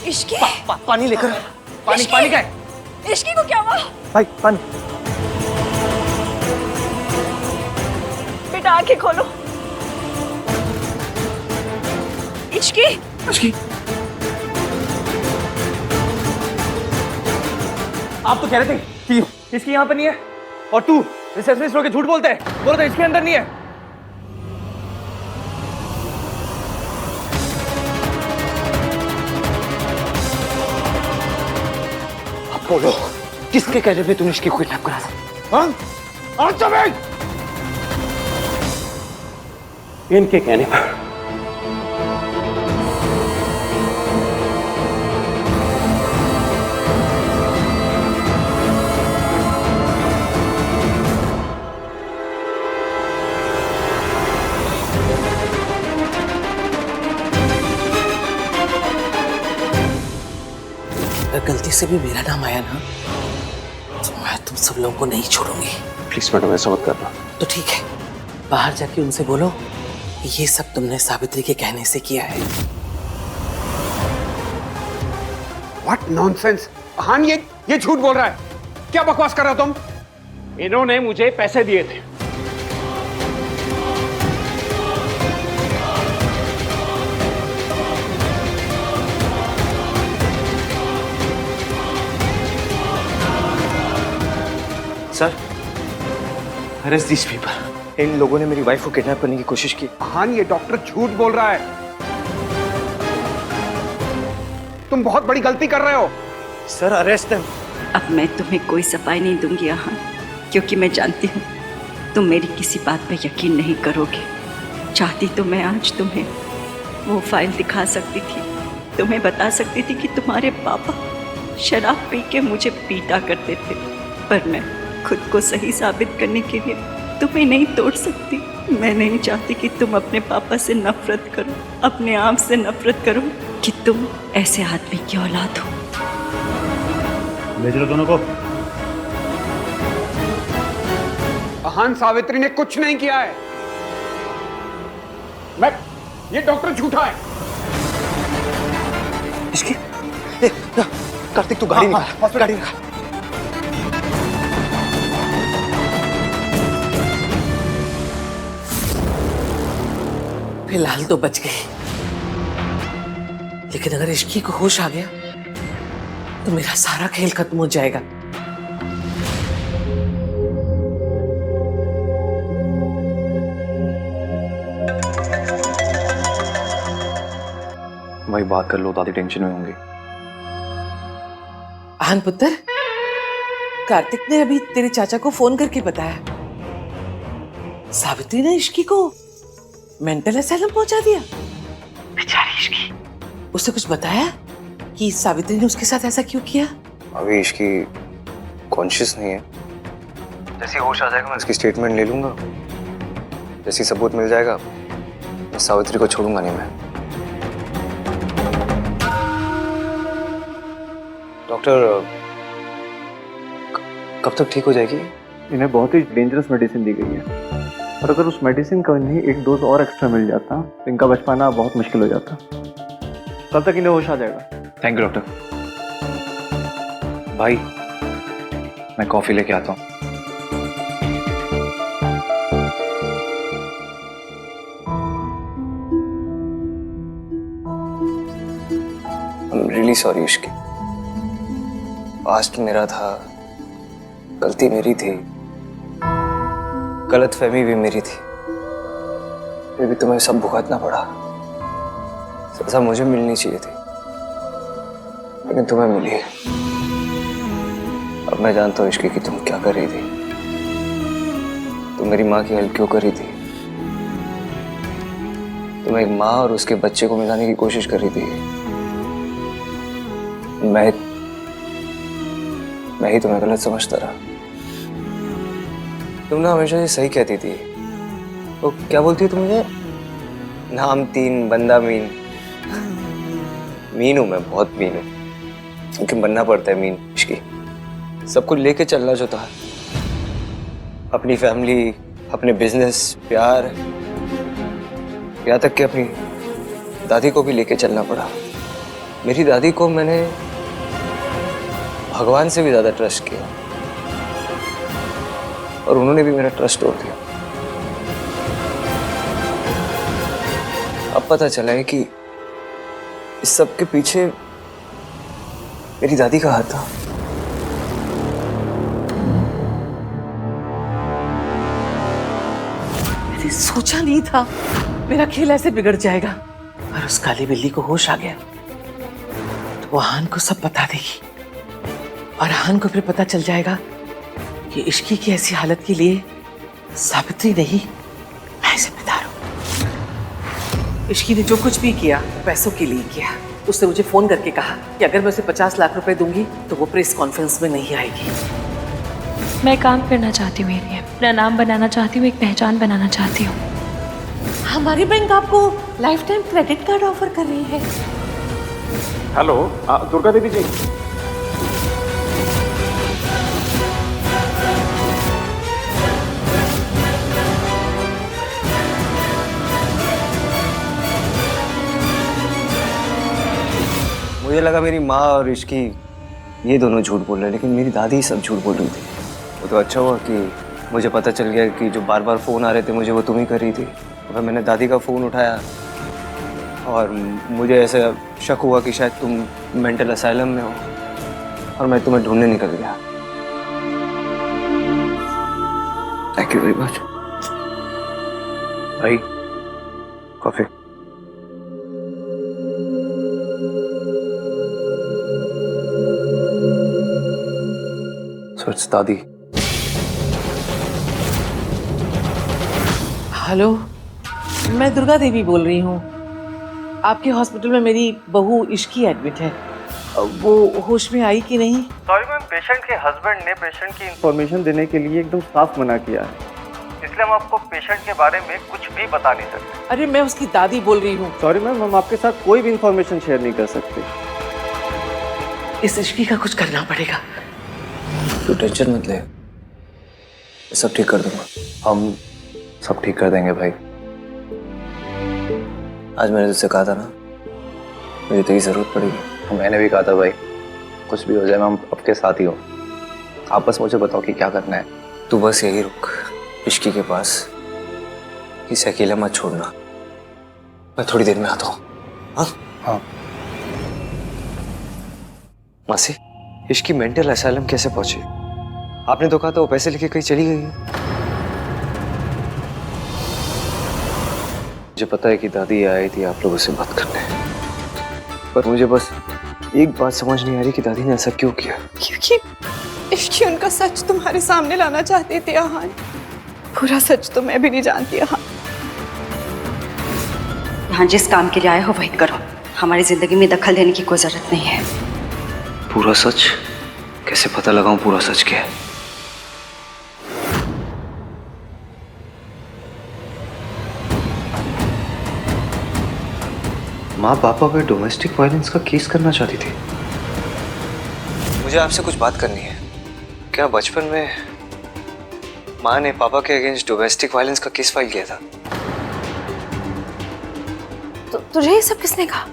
इश्की पानी लेकर। पानी का है। इश्की को क्या हुआ? भाई पानी। बेटा आंखें खोलो। इश्की, इश्की, आप तो कह रहे थे कि इसकी यहाँ पर नहीं है, और तू रिसेप्शनिस्ट होकर झूठ बोलता है। बोलो तो इसके अंदर नहीं है। अब बोलो, किसके कहने पे तूने इसकी किडनैप करा था? हाँ? इनके कहने पर। अगर गलती से भी मेरा नाम आया ना तो मैं तुम सब लोगों को नहीं छोड़ूंगी। प्लीज मैडम, ऐसा मत करना। तो ठीक है, बाहर जाके उनसे बोलो कि ये सब तुमने सावित्री के कहने से किया है। What nonsense! हान, ये झूठ बोल रहा है। क्या बकवास कर रहे हो तुम? इन्होंने मुझे पैसे दिए थे। Sir, arrest this people. इन लोगों ने मेरी वाइफ को किडनैप करने की कोशिश की। हान, ये डॉक्टर झूठ बोल रहा है। तुम बहुत बड़ी गलती कर रहे हो। Sir, arrest them. अब मैं तुम्हें कोई सफाई नहीं दूंगी यहाँ, क्योंकि मैं जानती हूँ तुम मेरी किसी बात पर यकीन नहीं करोगे। चाहती तो मैं आज तुम्हें वो फाइल दिखा सकती थी, तुम्हें बता सकती थी कि तुम्हारे पापा शराब पी के मुझे पीटा करते थे, पर मैं खुद को सही साबित करने के लिए तुम्हें नहीं तोड़ सकती। मैं नहीं चाहती कि तुम अपने पापा से नफरत करो, अपने आप से नफरत करो कि तुम ऐसे आदमी की औलाद हो। ले चलो दोनों को। अहान, सावित्री ने कुछ नहीं किया है। ये डॉक्टर झूठा है। इसकी कार्तिक, तू गाड़ी निकाल, गाड़ी निकाल। फिलहाल तो बच गई, लेकिन अगर इश्की को होश आ गया तो मेरा सारा खेल खत्म हो जाएगा। भाई बात कर लो, दादी टेंशन में होंगे। आन पुत्र, कार्तिक ने अभी तेरे चाचा को फोन करके बताया सावित्री ने इश्की को मेंटल असाइलम पहुंचा दिया। बेचारी इश्की। उससे कुछ बताया कि सावित्री ने उसके साथ ऐसा क्यों किया? अभी इसकी कॉन्शियस नहीं है। जैसे होश आ जाएगा मैं उसकी स्टेटमेंट ले लूंगा। जैसे सबूत मिल जाएगा मैं सावित्री को छोड़ूंगा नहीं। मैं डॉक्टर, कब तक ठीक हो जाएगी? इन्हें बहुत ही डेंजरस मेडिसिन दी गई है, और अगर उस मेडिसिन का इन्हें एक डोज और एक्स्ट्रा मिल जाता तो इनका बच पाना बहुत मुश्किल हो जाता। कल तक इन्हें होश आ जाएगा। Thank you doctor. भाई, मैं कॉफी लेके आता हूँ। I'm really sorry Ishki. Past मेरा था, गलती मेरी थी, गलतफहमी भी मेरी थी, फिर भी तुम्हें सब भुगतना पड़ा। सजा मुझे मिलनी चाहिए थी, लेकिन तुम्हें मिली। अब मैं जानता हूँ इश्की कि तुम क्या कर रही थी। तुम मेरी माँ की हेल्प क्यों कर रही थी? तुम एक माँ और उसके बच्चे को मिलाने की कोशिश कर रही थी। मैं ही तुम्हें गलत समझता रहा। तुम ना हमेशा ये सही कहती थी। तो क्या बोलती हो तुम मुझे? नाम 3, बंदा मीन। मीन हूं मैं, बहुत मीन हूं, लेकिन बनना पड़ता है मीन इश्की। सब कुछ लेके चलना जो था, अपनी फैमिली, अपने बिजनेस, प्यार, यहाँ तक कि अपनी दादी को भी लेके चलना पड़ा। मेरी दादी को मैंने भगवान से भी ज्यादा ट्रस्ट किया। और उन्होंने भी मेरा ट्रस्ट तोड़ दिया। अब पता चला है कि इस सब के पीछे मेरी दादी का हाथ था। मैंने सोचा नहीं था मेरा खेल ऐसे बिगड़ जाएगा। और उस काली बिल्ली को होश आ गया तो वो हान को सब बता देगी और हान को फिर पता चल जाएगा कि इश्की की ऐसी हालत के लिए सावित्री नहीं, मैं जिम्मेदार हूं। इश्की ने जो कुछ भी किया पैसों के लिए किया। उसने मुझे फोन करके कहा कि अगर मैं उसे 50 लाख रुपए दूंगी तो वो प्रेस कॉन्फ्रेंस में नहीं आएगी। मैं काम करना चाहती हूँ एरिया, अपना नाम बनाना चाहती हूँ, एक पहचान बनाना चाहती हूँ। हमारी बैंक आपको life time credit card offer कर रही है। हेलो दुर्गा देवी जी। मुझे लगा मेरी माँ और इश्की ये दोनों झूठ बोल रहे हैं, लेकिन मेरी दादी सब झूठ बोल रही थी। वो तो अच्छा हुआ कि मुझे पता चल गया कि जो बार बार फ़ोन आ रहे थे मुझे वो तुम ही कर रही थी। फिर मैंने दादी का फ़ोन उठाया और मुझे ऐसा शक हुआ कि शायद तुम मेंटल असाइलम में हो और मैं तुम्हें ढूंढने निकल गया। थैंक यू वेरी मच भाई। कॉफी। सच दादी। हेलो, मैं दुर्गा देवी बोल रही हूँ। आपके हॉस्पिटल में मेरी बहू इश्की एडमिट है। वो होश में आई कि नहीं? सॉरी मैम, पेशेंट के हस्बैंड ने पेशेंट की इंफॉर्मेशन देने के लिए एकदम साफ मना किया है, इसलिए हम आपको पेशेंट के बारे में कुछ भी बता नहीं सकते। अरे मैं उसकी दादी बोल रही हूँ। सॉरी मैम, हम आपके साथ कोई भी इंफॉर्मेशन शेयर नहीं कर सकते। इस इश्की का कुछ करना पड़ेगा। तू टेंशन मत ले, सब ठीक कर दूंगा। हम सब ठीक कर देंगे भाई। आज मैंने तुझसे कहा था ना, मुझे तेरी जरूरत पड़ेगी। मैंने भी कहा था भाई, कुछ भी हो जाए मैं आपके साथ ही हूँ। आप बस मुझे बताओ कि क्या करना है। तू बस यही रुक इश्की के पास, इसे अकेला मत छोड़ना। मैं थोड़ी देर में आता हूँ। हाँ हाँ। मासी, इश्की मेंटल असाइलम कैसे पहुंची? आपने तो कहा था वो पैसे लेके कहीं चली गई है। मुझे पता है कि दादी आई थी आप लोगों से बात करने, पर मुझे बस एक बात समझ नहीं आ रही कि दादी ने ऐसा क्यों किया। क्योंकि इश्की उनका सच तुम्हारे सामने लाना चाहती थी आहान। पूरा सच तो मैं भी नहीं जानती आहान। यहाँ जिस काम के लिए आए हो वही करो, हमारी जिंदगी में दखल देने की कोई जरूरत नहीं है। पूरा सच कैसे पता लगाऊं? पूरा सच क्या है? माँ पापा पे डोमेस्टिक वायलेंस का केस करना चाहती थी। मुझे आपसे कुछ बात करनी है। क्या बचपन में माँ ने पापा के अगेंस्ट डोमेस्टिक वायलेंस का केस फाइल किया था? तो तुझे ये सब किसने कहा?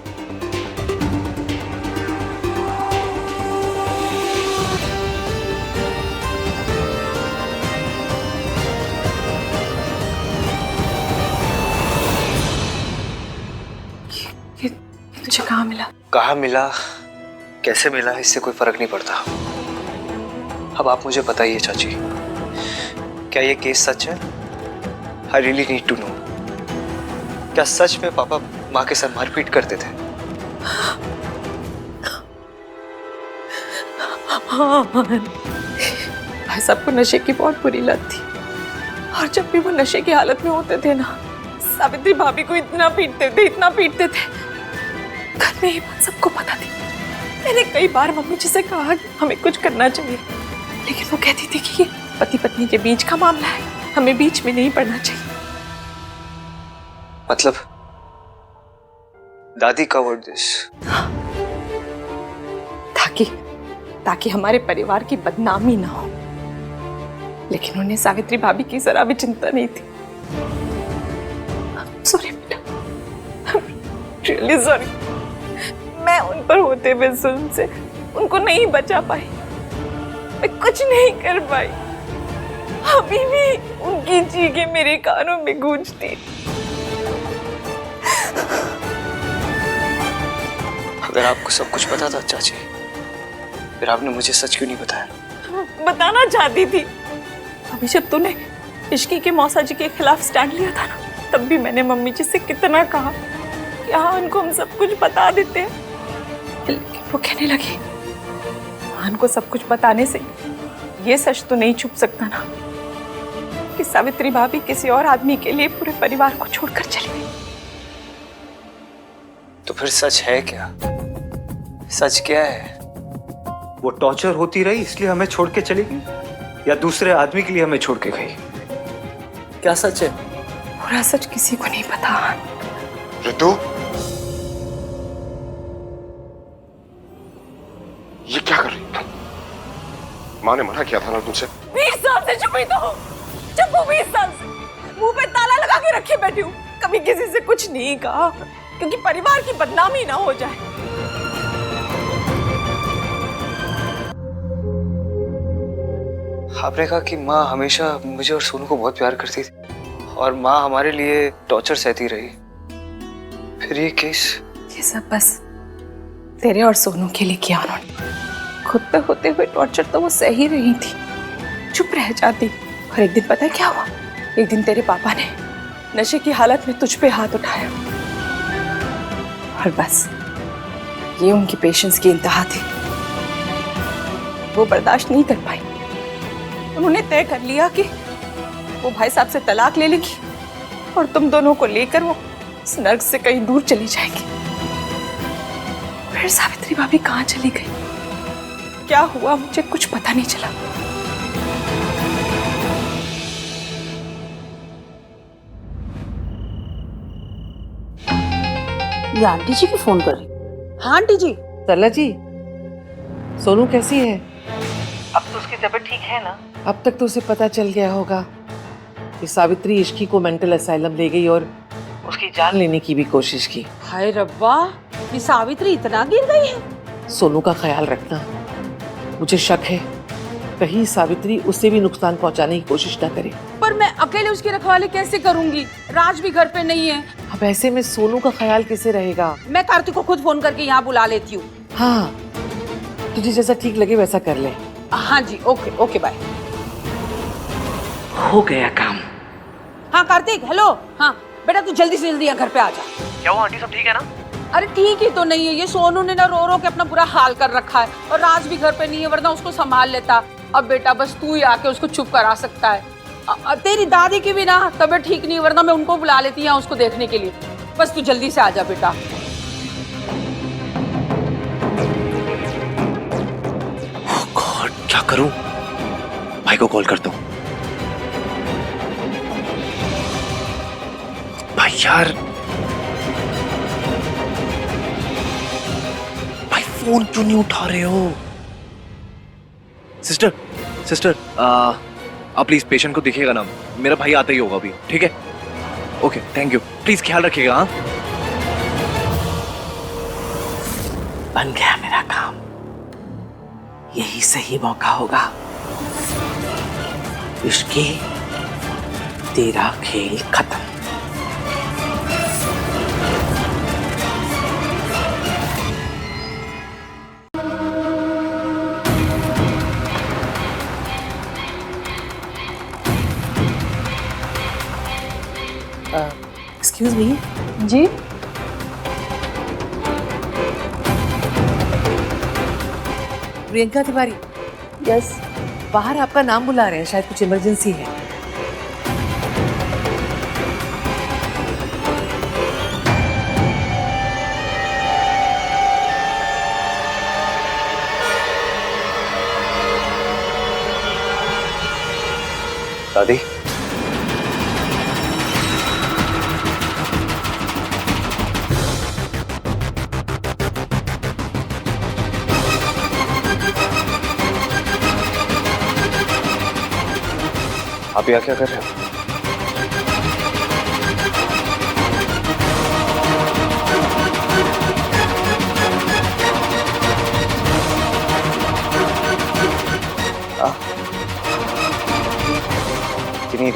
तुझे कहाँ मिला? कहाँ मिला, कैसे मिला, इससे कोई फर्क नहीं पड़ता। अब आप मुझे बताइए चाची, क्या ये केस सच है? I really need to know. क्या सच में पापा माँ के साथ मारपीट करते थे? हाँ, भाई साहब को नशे की बहुत बुरी लत थी और जब भी वो नशे की हालत में होते थे ना, सावित्री भाभी को इतना पीटते थे। घर में ये बात सबको पता थी। मैंने कई बार मम्मी जी से कहा कि हमें कुछ करना चाहिए, लेकिन वो कहती थी कि ये पति पत्नी के बीच का मामला है, हमें बीच में नहीं पड़ना चाहिए। मतलब दादी कवर्ड दिस। ताकि हमारे परिवार की बदनामी ना हो, लेकिन उन्हें सावित्री भाभी की जरा भी चिंता नहीं थी। सॉरी बेटा, रियली सॉरी। मैं उन पर होते हुए जुल्म से उनको नहीं बचा पाई, मैं कुछ नहीं कर पाई। अभी भी उनकी चीखें मेरे कानों में गूंजती। अगर आपको सब कुछ पता था चाची, फिर आपने मुझे सच क्यों नहीं बताया? बताना चाहती थी। अभी जब तूने इश्की के मौसा जी के खिलाफ स्टैंड लिया था ना, तब भी मैंने मम्मी जी से कितना कहा कि हाँ उनको हम सब कुछ बता देते हैं, लेकिन वो कहने लगी मान को सब कुछ बताने से ये सच तो नहीं छुप सकता ना कि सावित्री भाभी किसी और आदमी के लिए पूरे परिवार को छोड़कर चली गई। तो फिर सच है क्या? सच क्या है? वो टॉर्चर होती रही इसलिए हमें छोड़ के चली गई, या दूसरे आदमी के लिए हमें छोड़ के गई? क्या सच है? पूरा सच किसी को नहीं पता। ऋतु, ये क्या कर रही हो? माँ ने मना किया था ना तुमसे। 20 साल से चुप ही तो हूँ। चुप हूँ 20 साल से, मुंह पे ताला लगा के रखे बैठी हूँ। कभी किसी से कुछ नहीं कहा क्योंकि परिवार की बदनामी ना हो जाए। आपने कहा कि माँ हमेशा मुझे और सोनू को बहुत प्यार करती थी और माँ हमारे लिए टॉर्चर सहती रही। फिर ये केस? ये सब बस तेरे और सोनू के लिए किया उन्होंने। खुद पे होते हुए टॉर्चर तो वो सह ही रही थी, चुप रह जाती। और एक दिन पता है क्या हुआ? एक दिन तेरे पापा ने नशे की हालत में तुझ पे हाथ उठाया और बस ये उनकी पेशेंस की इंतहा थी। वो बर्दाश्त नहीं कर पाई। उन्होंने तय कर लिया कि वो भाई साहब से तलाक ले लेगी और तुम दोनों को लेकर वो इस नर्क से कहीं दूर चली जाएगी। फिर सावित्री भाभी कहाँ चली गई, क्या हुआ, मुझे कुछ पता नहीं चला। ये आंटी जी की फोन कर रही। हाँ आंटी जी। सरला जी, सोनू कैसी है? अब तो उसकी तबीयत ठीक है ना? अब तक तो उसे पता चल गया होगा कि सावित्री इश्की को मेंटल असाइलम ले गई और उसकी जान लेने की भी कोशिश की। हाय रब्बा, ये सावित्री इतना गिर गई है। सोनू का ख्याल रखना। मुझे शक है कहीं सावित्री उससे भी नुकसान पहुंचाने की कोशिश ना करे। पर मैं अकेले उसकी रखवाली कैसे करूंगी? राज भी घर पे नहीं है। अब ऐसे में सोनू का ख्याल कैसे रहेगा? मैं कार्तिक को खुद फोन करके यहाँ बुला लेती हूँ। हाँ, तुझे जैसा ठीक लगे वैसा कर ले। हाँ जी, ओके ओके बाय। हो गया काम। हाँ कार्तिक, हेलो। हाँ बेटा तू जल्दी से जल्दी यहाँ घर पे आ जा। क्या हुआ आंटी, सब ठीक है ना? अरे ठीक ही तो नहीं है, ये सोनू ने ना रो रो के अपना बुरा हाल कर रखा है और राज भी घर पे नहीं है, वरना उसको संभाल लेता। अब बेटा बस तू ही आके उसको चुप करा सकता है। तेरी दादी की भी ना तबीयत ठीक नहीं, वरना मैं उनको बुला लेती हूँ उसको देखने के लिए। बस तू जल्दी से आ जा बेटा। गॉड, क्या करूं? भाई को कॉल करता हूं। भाई यार, भाई फोन क्यों नहीं उठा रहे हो? सिस्टर, सिस्टर, आप प्लीज पेशेंट को दिखेगा ना, मेरा भाई आता ही होगा अभी, ठीक है? ओके, थैंक यू, प्लीज ख्याल रखिएगा। हाँ, बन गया मेरा काम। यही सही मौका होगा। इश्की, तेरा खेल खत्म। Excuse me. जी प्रियंका तिवारी। यस। बाहर आपका नाम बुला रहे हैं, शायद कुछ इमरजेंसी है। दादी, आप यहाँ क्या कर रहे हो?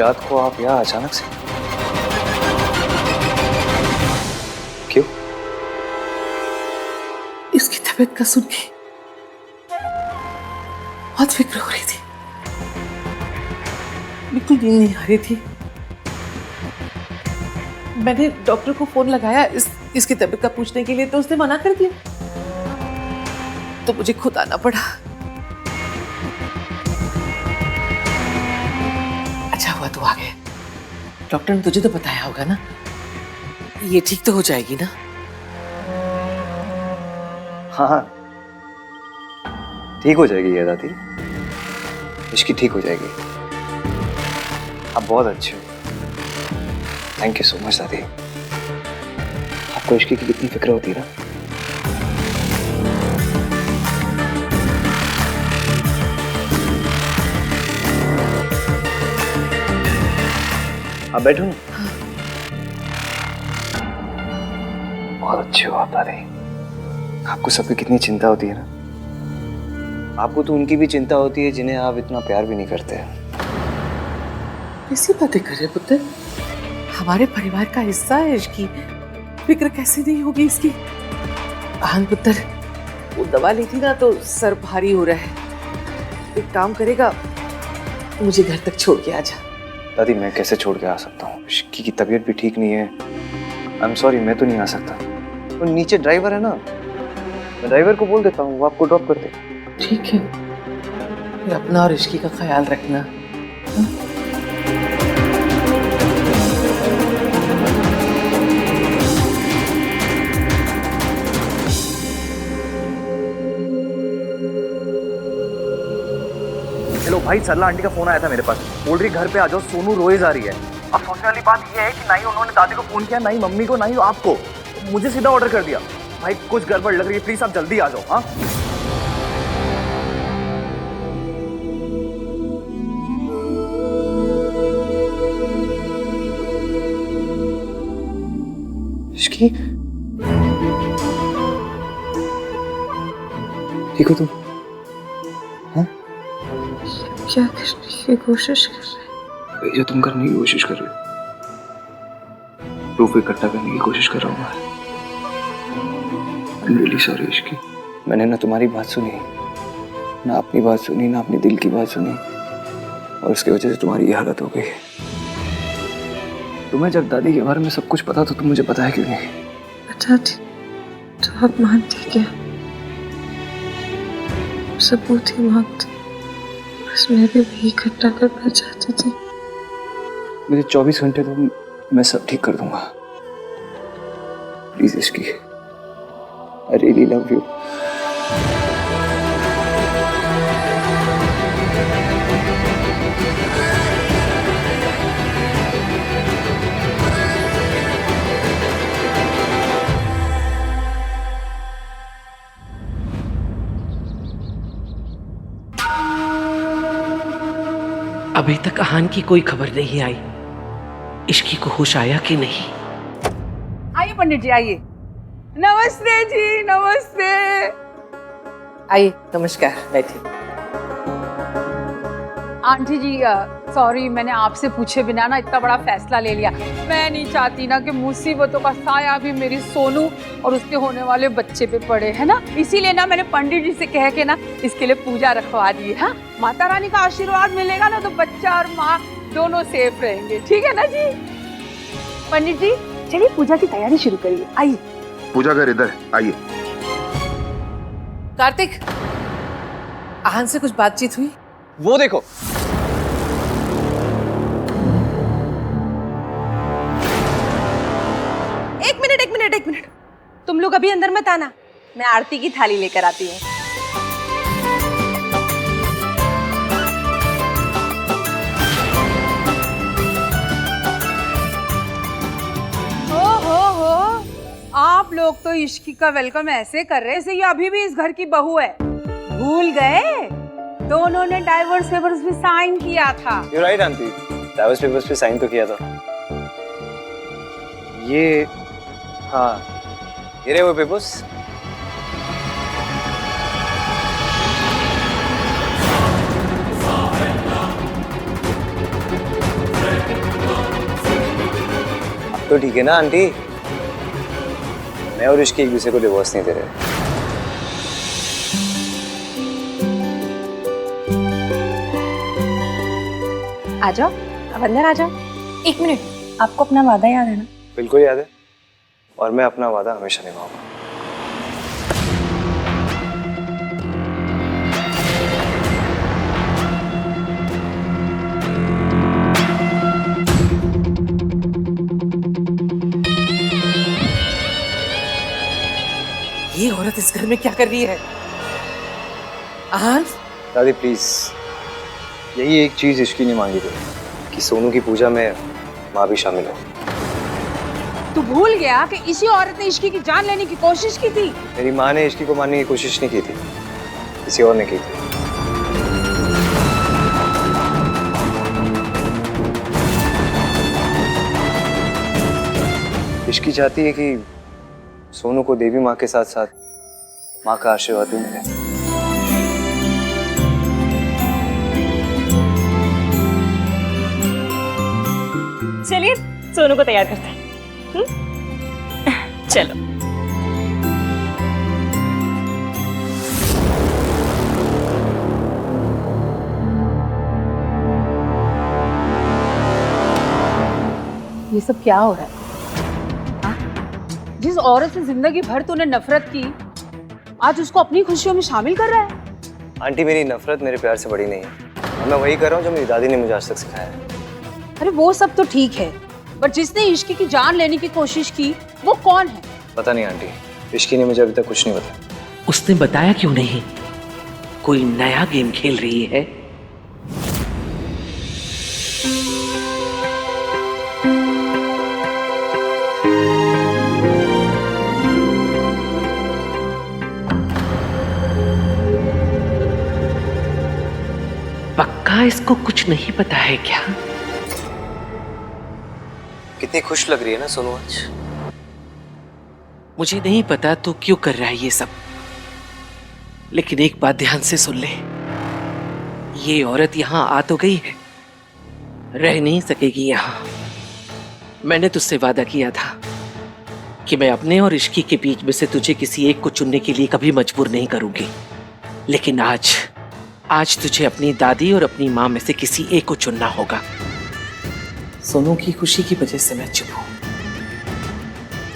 रात को आप यहाँ अचानक से क्यों? इसकी तबीयत का सुन के बहुत फिक्र हो रही थी, बिल्कुल नींद नहीं आ रही थी। मैंने डॉक्टर को फोन लगाया इसकी तबीयत का पूछने के लिए, तो उसने मना कर दिया, तो मुझे खुद आना पड़ा। अच्छा हुआ तू आ गया। डॉक्टर ने तुझे तो बताया होगा ना, ये ठीक तो हो जाएगी ना? हाँ, ठीक हो जाएगी ये दादी, इश्की ठीक हो जाएगी। आप बहुत अच्छे हो, थैंक यू सो मच दादी। आपको इश्की की कितनी फिक्र होती है ना। आप बैठो ना। बहुत अच्छे हो आप दादी। आपको सबकी कितनी चिंता होती है ना। आपको तो उनकी भी चिंता होती है जिन्हें आप इतना प्यार भी नहीं करते। कैसी बातें कर रहे पुत्र? हमारे परिवार का हिस्सा है इसकी, फिक्र कैसे नहीं होगी इसकी? आन पुत्र, वो दवा ली थी ना तो सर भारी हो रहा है। एक काम करेगा, मुझे घर तक छोड़ के आ जा। दादी मैं कैसे छोड़ के आ सकता हूँ? इश्की की तबीयत भी ठीक नहीं है। आई एम सॉरी, मैं तो नहीं आ सकता। तो नीचे ड्राइवर है ना, मैं ड्राइवर को बोल देता हूँ, वो आपको ड्रॉप कर दे। ठीक है, फिर अपना और इश्की का ख्याल रखना। हेलो भाई, सरला आंटी का फोन आया था मेरे पास, बोल रही घर पे आ जाओ, सोनू रोए जा रही है। अब सोचने वाली बात यह है कि ना ही उन्होंने दादी को फोन किया, ना ही मम्मी को, ना ही आपको, मुझे सीधा ऑर्डर कर दिया। भाई कुछ गड़बड़ लग रही है, प्लीज आप जल्दी आ जाओ। हाँ इश्की, ठीक हो तुम? हाँ? क्या करने की कोशिश कर रहे वही जो तुम करने की कोशिश कर रहे हो, प्रूफ इकट्ठा करने की कोशिश कर रहा हूँ मैं। I'm really sorry Ishki. मैंने ना तुम्हारी बात सुनी, ना अपनी बात सुनी, ना अपने दिल की बात सुनी, और उसकी वजह से तुम्हारी ये हालत हो गई। तुम्हें जब दादी के बारे में सब कुछ पता तो तुम मुझे बताया क्यों नहीं? बता दी तो आप मानते क्या? सबूत ही मांगते, बस मैं भी वही इकट्ठा करना चाहती थी। मुझे 24 घंटे दो, मैं सब ठीक कर दूंगा। Please Ishki, I really love you. अभी तक आहान की कोई खबर नहीं आई, इश्की को होश आया कि नहीं? आइए पंडित जी, आइए। नमस्ते जी, नमस्ते। आइए, नमस्कार, बैठिए। आंटी जी सॉरी, मैंने आपसे पूछे बिना ना इतना बड़ा फैसला ले लिया। मैं नहीं चाहती ना कि मुसीबतों का साया भी मेरी सोनू और उसके होने वाले बच्चे पे पड़े, है ना। इसीलिए ना मैंने पंडित जी से कह के ना इसके लिए पूजा रखवा दी है। हाँ, माता रानी का आशीर्वाद मिलेगा ना तो बच्चा और माँ दोनों सेफ रहेंगे, ठीक है ना जी। पंडित जी चलिए पूजा की तैयारी शुरू करिए, आइए। पूजा घर इधर, आइए। कार्तिक, आहान से कुछ बातचीत हुई? वो देखो, एक मिनट, तुम लोग अभी अंदर मत आना, मैं आरती की थाली लेकर आती हूँ। हो, आप लोग तो इश्की का वेलकम ऐसे कर रहे हैं ये अभी भी इस घर की बहू है। भूल गए? दोनों ने डाइवोर्स पेपर्स भी साइन किया था। You're right, aunty, divorce papers पे साइन तो किया था। ये हाँ, ये रहे वो पेपर्स। तो ठीक है ना आंटी, मैं और इश्की एक दूसरे को डिवोर्स नहीं दे रहे। आ जाओ, अब अंदर आ जाओ। एक मिनट, आपको अपना वादा याद है ना? बिल्कुल याद है, और मैं अपना वादा हमेशा निभाऊंगा। ये औरत इस घर में क्या कर रही है? दादी प्लीज, यही एक चीज इश्की ने मांगी थी कि सोनू की पूजा में माँ भी शामिल हो। तू भूल गया कि इसी औरत ने इश्की की जान लेने की कोशिश की थी। मेरी माँ ने इश्की को मारने की कोशिश नहीं की थी, किसी और ने की थी। इश्की चाहती है कि सोनू को देवी माँ के साथ साथ माँ का आशीर्वाद भी मिले। चलिए सोनू को तैयार करते हैं। चलो। ये सब क्या हो रहा है? जिस औरत से जिंदगी भर तूने नफरत की, आज उसको अपनी खुशियों में शामिल कर रहा है। आंटी मेरी नफरत मेरे प्यार से बड़ी नहीं है, और मैं वही कर रहा हूँ जो मेरी दादी ने मुझे आज तक सिखाया है। अरे वो सब तो ठीक है, पर जिसने इश्की की जान लेने की कोशिश की वो कौन है? पता नहीं आंटी, इश्की ने मुझे अभी तक कुछ नहीं बताया। उसने बताया क्यों नहीं? कोई नया गेम खेल रही है? पक्का इसको कुछ नहीं पता है क्या? कितनी खुश लग रही है ना सोनू आज। मुझे नहीं पता तू क्यों कर रहा है ये सब, लेकिन एक बात ध्यान से सुन ले। ये औरत यहाँ आ तो गई है, रह नहीं सकेगी यहाँ। मैंने तुझसे वादा किया था कि मैं अपने और इश्की के बीच में से तुझे किसी एक को चुनने के लिए कभी मजबूर नहीं करूंगी, लेकिन आज तुझे अपनी दादी और अपनी माँ में से किसी एक को चुनना होगा। सोनू की खुशी की वजह से मैं चुप हूं,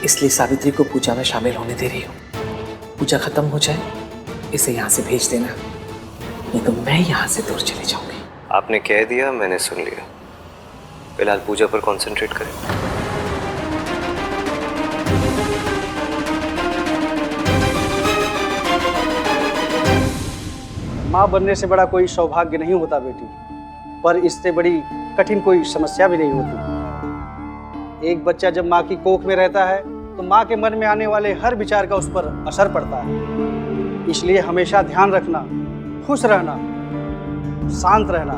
इसलिए सावित्री को पूजा में शामिल होने दे रही हूँ। पूजा खत्म हो जाए इसे यहाँ से भेज देना, नहीं तो मैं यहाँ से दूर चली जाऊंगी। आपने कह दिया, मैंने सुन लिया। फिलहाल पूजा पर कंसंट्रेट करें। माँ बनने से बड़ा कोई सौभाग्य नहीं होता बेटी, पर इससे बड़ी कठिन कोई समस्या भी नहीं होती। एक बच्चा जब माँ की कोख में रहता है तो माँ के मन में आने वाले हर विचार का उस पर असर पड़ता है। इसलिए हमेशा ध्यान रखना, खुश रहना, शांत रहना।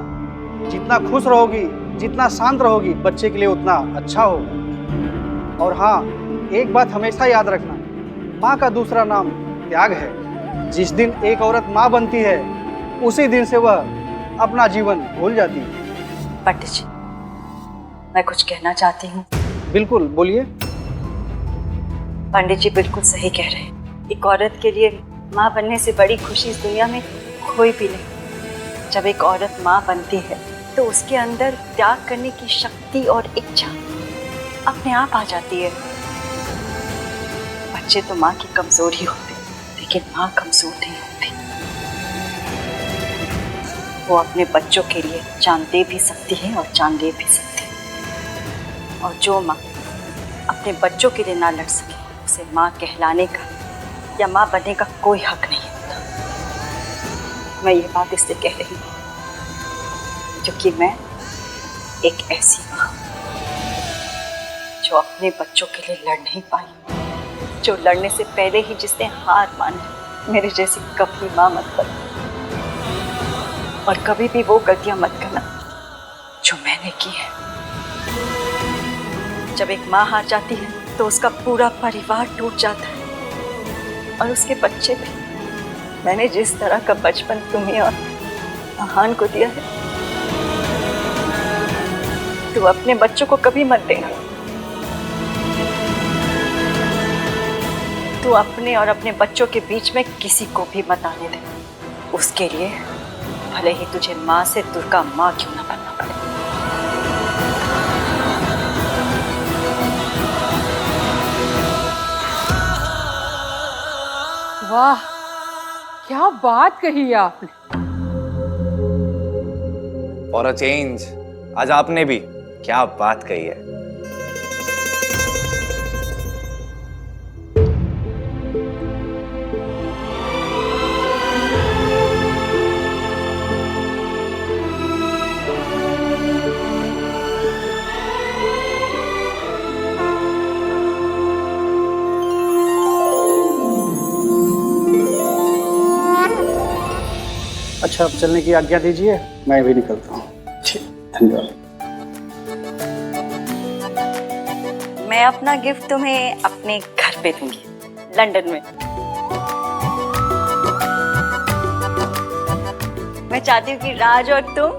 जितना खुश रहोगी, जितना शांत रहोगी, बच्चे के लिए उतना अच्छा होगा। और हाँ, एक बात हमेशा याद रखना, माँ का दूसरा नाम त्याग है। जिस दिन एक औरत माँ बनती है, उसी दिन से वह अपना जीवन भूल जाती है। पंडित जी, मैं कुछ कहना चाहती हूँ। बिल्कुल, बोलिए। पंडित जी बिल्कुल सही कह रहे हैं। एक औरत के लिए माँ बनने से बड़ी खुशी इस दुनिया में कोई भी नहीं। जब एक औरत माँ बनती है तो उसके अंदर त्याग करने की शक्ति और इच्छा अपने आप आ जाती है। बच्चे तो माँ की कमजोरी होते, लेकिन माँ कमजोर नहीं होती। वो अपने बच्चों के लिए जान दे भी सकती है और जान ले भी सकती है। और जो माँ अपने बच्चों के लिए ना लड़ सके, उसे माँ कहलाने का या माँ बनने का कोई हक नहीं होता। मैं ये बात इसलिए कह रही हूँ क्योंकि मैं एक ऐसी माँ जो अपने बच्चों के लिए लड़ नहीं पाई, जो लड़ने से पहले ही जिसने हार मानी। मेरे जैसी कभी माँ मत बनो, और कभी भी वो गलतियां मत करना जो मैंने की है। जब एक माँ हार जाती है तो उसका पूरा परिवार टूट जाता है, और उसके बच्चे भी। मैंने जिस तरह का बचपन तुम्हें और महान को दिया है, तू अपने बच्चों को कभी मत देना। तू अपने और अपने बच्चों के बीच में किसी को भी मत आने दे। उसके लिए भले ही तुझे माँ से दुर्गा माँ क्यों ना बनना पड़े। वाह, क्या बात कही आपने। फॉर अ चेंज आज आपने भी क्या बात कही है। अच्छा, अब चलने की आज्ञा दीजिए, मैं भी निकलता हूँ। धन्यवाद। मैं अपना गिफ्ट तुम्हें अपने घर पे दूंगी, लंदन में। मैं चाहती हूँ कि राज और तुम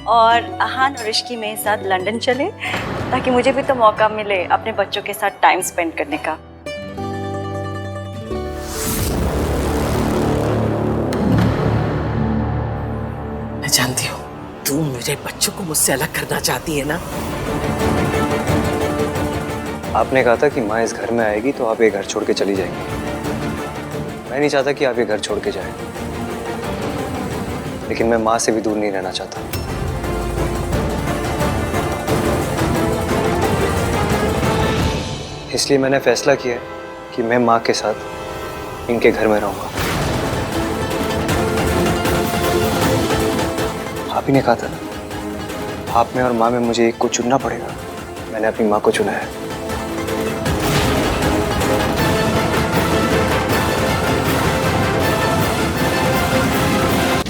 और आहान और ऋषि मेरे साथ लंदन चले, ताकि मुझे भी तो मौका मिले अपने बच्चों के साथ टाइम स्पेंड करने का। मैं जानती हूँ तू मेरे बच्चों को मुझसे अलग करना चाहती है ना। आपने कहा था कि माँ इस घर में आएगी तो आप ये घर छोड़ के चली जाएंगी। मैं नहीं चाहता कि आप ये घर छोड़ के जाएं, लेकिन मैं माँ से भी दूर नहीं रहना चाहता। इसलिए मैंने फैसला किया कि मैं माँ के साथ इनके घर में रहूंगा। आप ही ने कहा था ना, आप में और माँ में मुझे एक को चुनना पड़ेगा। मैंने अपनी माँ को चुना है।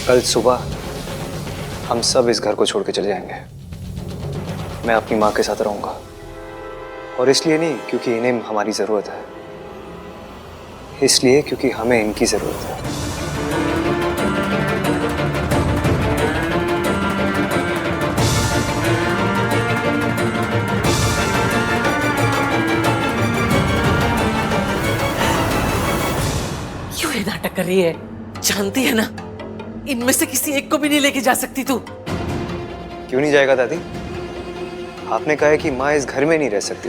कल सुबह हम सब इस घर को छोड़ के चले जाएंगे। मैं अपनी माँ के साथ रहूंगा, और इसलिए नहीं क्योंकि इन्हें हमारी जरूरत है, इसलिए क्योंकि हमें इनकी जरूरत है। क्यों ये नाटक कर रही है? जानती है ना, इनमें से किसी एक को भी नहीं लेके जा सकती तू। क्यों नहीं जाएगा दादी? आपने कहा है कि माँ इस घर में नहीं रह सकती,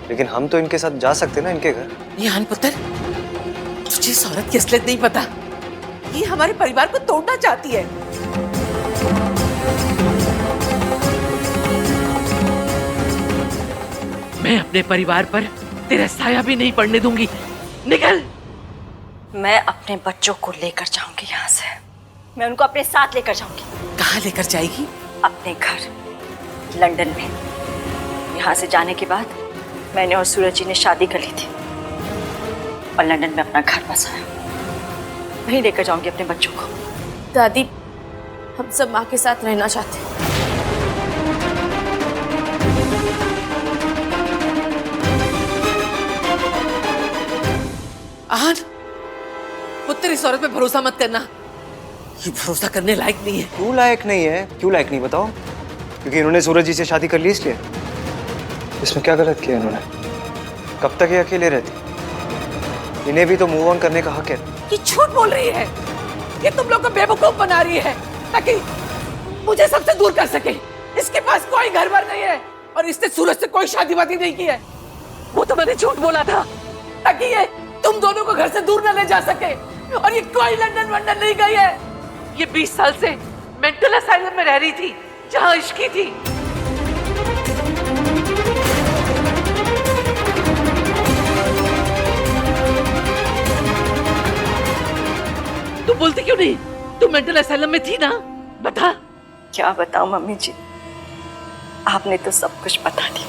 लेकिन हम तो इनके साथ जा सकते ना इनके घर। यान पुत्र, तुझे इस औरत की असलियत नहीं पता। ये हमारे परिवार को तोड़ना चाहती है। मैं अपने परिवार पर तेरा साया भी नहीं पड़ने दूंगी। निकल। मैं अपने बच्चों को लेकर जाऊंगी यहाँ से। मैं उनको अपने साथ लेकर जाऊंगी। कहाँ लेकर जाएगी? अपने घर, लंदन में। यहाँ से जाने के बाद मैंने और सूरज जी ने शादी कर ली थी और लंदन में अपना घर बसाया। वहीं लेकर जाऊंगी अपने बच्चों को। दादी, हम सब माँ के साथ रहना चाहते हैं। आहान, पुत्र इस औरत पे भरोसा मत करना। ये भरोसा करने लायक नहीं है। क्यों लायक नहीं है? क्यों लायक नहीं बताओ? क्योंकि इन्होंने सूरज जी से शादी कर ली इसलिए? इसमें क्या गलत किया इन्होंने? कब तक ये अकेले रहती? इन्हें भी तो मूव ऑन करने का हक है। ये झूठ बोल रही है। ये तुम लोग को बेवकूफ बना रही है ताकि मुझे सबसे दूर कर सके। इसके पास कोई घर बार नहीं है और इसने सूरज से कोई शादी वादी नहीं की है। वो तो मैंने झूठ बोला था ताकि ये तुम दोनों को घर से दूर न ले जा सके। और ये कोई लंदन वंदन नहीं गई है। ये 20 साल से मेंटल असाइलम में रह रही थी जहां इश्की थी। तू बोलती क्यों नहीं? तू मेंटल असाइलम में थी ना? बता। क्या बताऊं मम्मी जी, आपने तो सब कुछ बता दिया।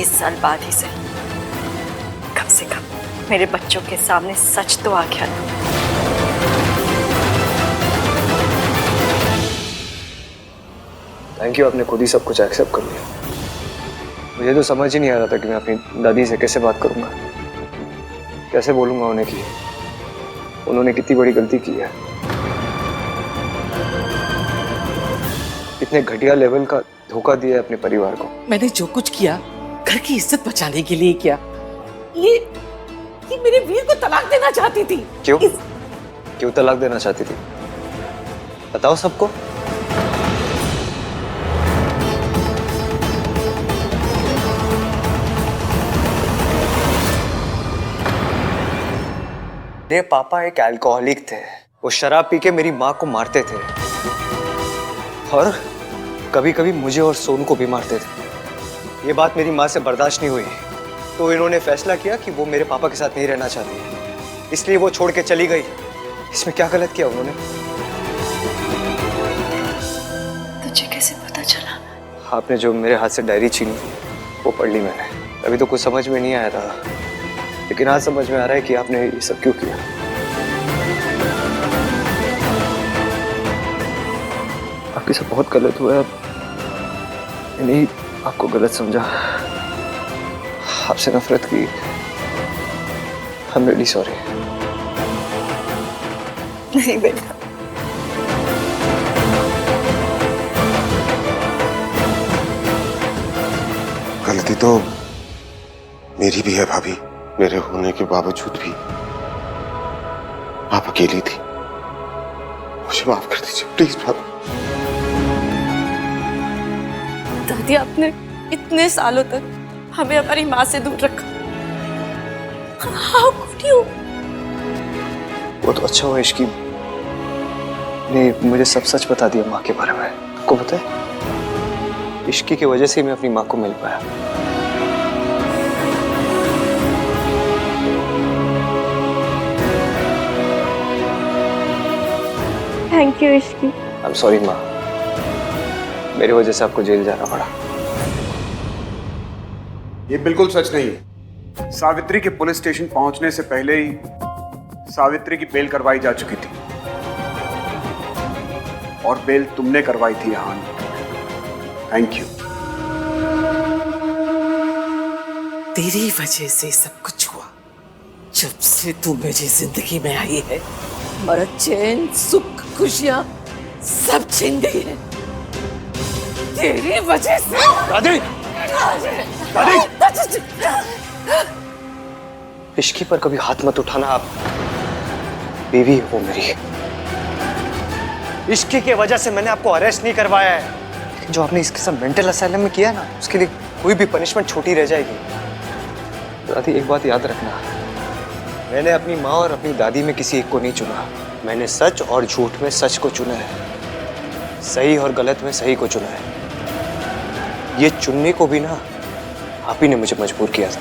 साल बाद ही सही, कम से कम मेरे बच्चों के सामने सच तो आ गया ना। थैंक यू, आपने खुद ही सब कुछ एक्सेप्ट कर लिया। मुझे तो समझ ही नहीं आ रहा था कि मैं अपनी दादी से कैसे बात करूंगा, कैसे बोलूंगा उन्हें कि उन्होंने कितनी बड़ी गलती की है, कितने घटिया लेवल का धोखा दिया है अपने परिवार को। मैंने जो कुछ किया घर की इज्जत बचाने के लिए किया। ये मेरे वीर को तलाक देना चाहती थी। क्यों? क्यों तलाक देना चाहती थी? बताओ सबको। मेरे पापा एक अल्कोहलिक थे। वो शराब पी के मेरी माँ को मारते थे और कभी कभी मुझे और सोनू को भी मारते थे। ये बात मेरी माँ से बर्दाश्त नहीं हुई, तो इन्होंने फैसला किया कि वो मेरे पापा के साथ नहीं रहना चाहती, इसलिए वो छोड़ के चली गई। इसमें क्या गलत किया उन्होंने? तुझे कैसे पता चला? आपने जो मेरे हाथ से डायरी छीनी वो पढ़ ली मैंने। अभी तो कुछ समझ में नहीं आया था, लेकिन आज समझ में आ रहा है कि आपने ये सब क्यों किया। आपके साथ बहुत गलत हुआ है। मैंने आपको गलत समझा, आपसे नफरत की। I'm really sorry। नहीं बेटा, गलती तो मेरी भी है भाभी। मेरे होने के बावजूद भी आप अकेली थी। मुझे माफ कर दीजिए प्लीज भाभी। दादी, आपने इतने सालों तक हमें हमारी माँ से दूर रखा। How could you? वो तो अच्छा हुआ इश्की ने मुझे सब सच बता दिया माँ के बारे में। आपको पता है, इश्की की वजह से मैं अपनी माँ को मिल पाया। Thank you Ishki. I'm sorry माँ, मेरी वजह से आपको जेल जाना पड़ा। ये बिल्कुल सच नहीं है। सावित्री के पुलिस स्टेशन पहुंचने से पहले ही सावित्री की बेल करवाई जा चुकी थी, और बेल तुमने करवाई थी यहाँ। Thank you. तेरी वजह से सब कुछ हुआ। जब से तू मेरी जिंदगी में आई है, हमारा चैन, सुख, खुशियां सब छिन गई है तेरी वजह से। दादी! इश्की पर कभी हाथ मत उठाना। आप बीवी है वो मेरी। इश्की की वजह से मैंने आपको अरेस्ट नहीं करवाया है, लेकिन जो आपने इसके साथ मेंटल असाइलम में किया ना, उसके लिए कोई भी पनिशमेंट छोटी रह जाएगी। दादी, एक बात याद रखना, मैंने अपनी माँ और अपनी दादी में किसी एक को नहीं चुना। मैंने सच और झूठ में सच को चुना है, सही और गलत में सही को चुना है। ये चुनने को भी ना आप ही ने मुझे मजबूर किया था।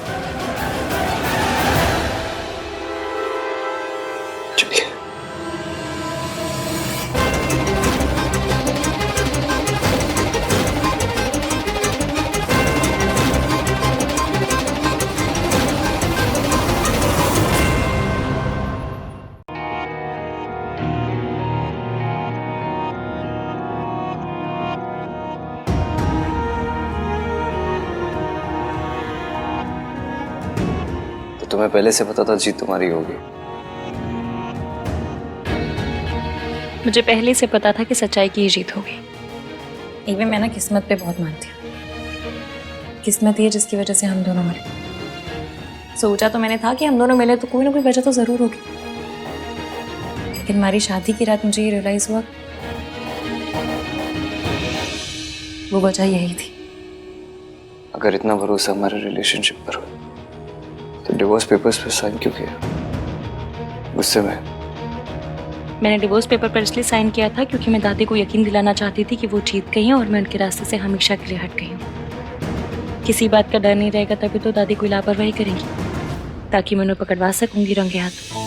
चलिए। तुम्हें पहले से पता था जीत तुम्हारी होगी? मुझे पहले से पता था कि सच्चाई की ही जीत होगी। एक मैं ना किस्मत पे बहुत मानती हूँ। किस्मत ये जिसकी वजह से हम दोनों मिले। सोचा तो मैंने था कि हम दोनों मिले तो कोई ना कोई वजह तो जरूर होगी, लेकिन हमारी शादी की रात मुझे ये रियलाइज हुआ वो वजह यही थी। अगर इतना भरोसा हमारे रिलेशनशिप पर हो तो डिवोर्स पेपर्स पे साइन क्यों किया? गुस्से में? मैंने डिवोर्स पेपर पर इसलिए साइन किया था क्योंकि मैं दादी को यकीन दिलाना चाहती थी कि वो जीत गई हैं और मैं उनके रास्ते से हमेशा के लिए हट गई हूँ। किसी बात का डर नहीं रहेगा तभी तो दादी कोई लापरवाही करेंगी, ताकि मैं उन्हें पकड़वा सकूंगी रंगे हाथ।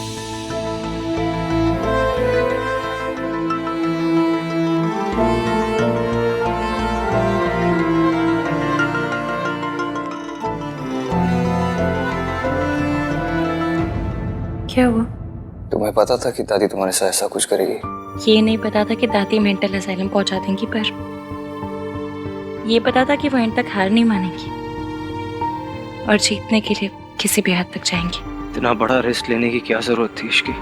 क्या हुआ? तुम्हें पता था कि दादी तुम्हारे साथ ऐसा कुछ करेगी? ये नहीं पता था कि दादी मेंटल असाइलम पहुंचा देंगी, पर ये पता था कि वो एंड तक हार नहीं मानेंगी और जीतने के लिए किसी भी हद तक जाएंगी। इतना बड़ा रिस्क लेने की क्या जरूरत थी इश्की?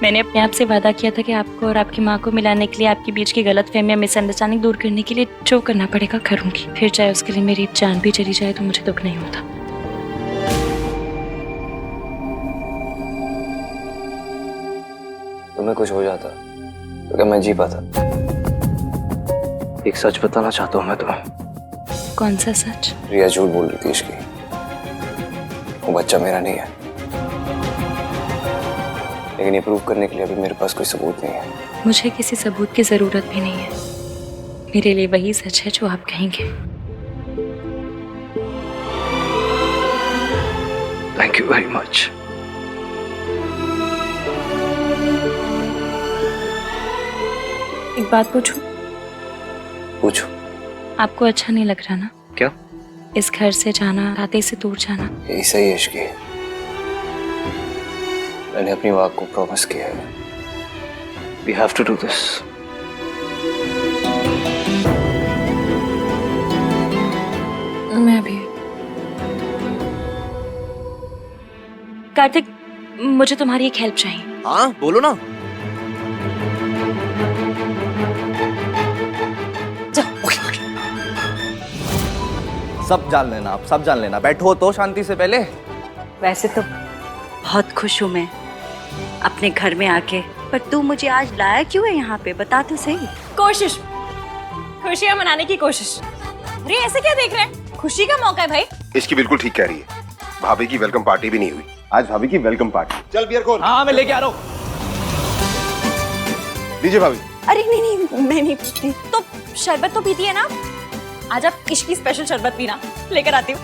मैंने अपने आप से वादा किया था कि आपको और आपकी माँ को मिलाने के लिए, आपके बीच की गलतफहमियां, मिसअंडरस्टैंडिंग दूर करने के लिए जो करना पड़ेगा करूंगी। फिर चाहे उसके लिए मेरी जान भी चली जाए तो मुझे दुख नहीं होता। तुम्हें कुछ हो जाता तो क्या मैं जी पाता? एक सच बताना चाहता हूँ मैं तुम्हें। कौन सा सच? रिया झूठ बोल रही थी इसकी। वो बच्चा मेरा नहीं है, लेकिन ये प्रूव करने के लिए अभी मेरे पास कोई सबूत नहीं है। मुझे किसी सबूत की जरूरत भी नहीं है। मेरे लिए वही सच है जो आप कहेंगे। Thank you very much. एक बात पूछूं? पूछो। आपको अच्छा नहीं लग रहा ना? क्या? इस घर से जाना, राधे से दूर जाना। यही सही है इश्की। मैंने अपनी वाक को प्रॉमिस किया है। We have to do this. मैं भी। कार्तिक, मुझे तुम्हारी एक हेल्प चाहिए। हाँ बोलो ना। सब जान लेना, आप सब जान लेना। बैठो तो शांति से पहले। वैसे तो बहुत खुश हूँ मैं अपने घर में आके, पर तू मुझे आज लाया क्यों है यहाँ पे, बता तो सही। कोशिश, खुशियाँ मनाने की कोशिश। अरे ऐसे क्या देख रहे हैं? खुशी का मौका है भाई। इसकी बिल्कुल ठीक कह रही है। भाभी की वेलकम पार्टी भी नहीं हुई। आज भाभी की वेलकम पार्टी। चल बियर खोल। हाँ मैं लेके आ रहा हूँ। लीजिए भाभी। अरे नहीं, मैं नहीं पीती। तो शरबत तो पीती है ना? आज आप इश्की स्पेशल शरबत पीना, लेकर आती हूँ।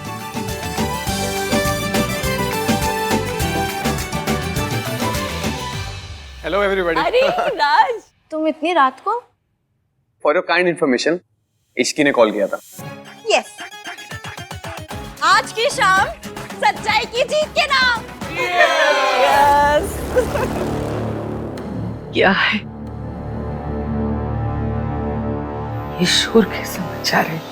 Hello everybody. अरे राज, तुम इतनी रात को? For your kind information, Ishki ने कॉल किया था। यस, आज की शाम सच्चाई की जीत के नाम। यस। क्या है ये शोर के समाचार है?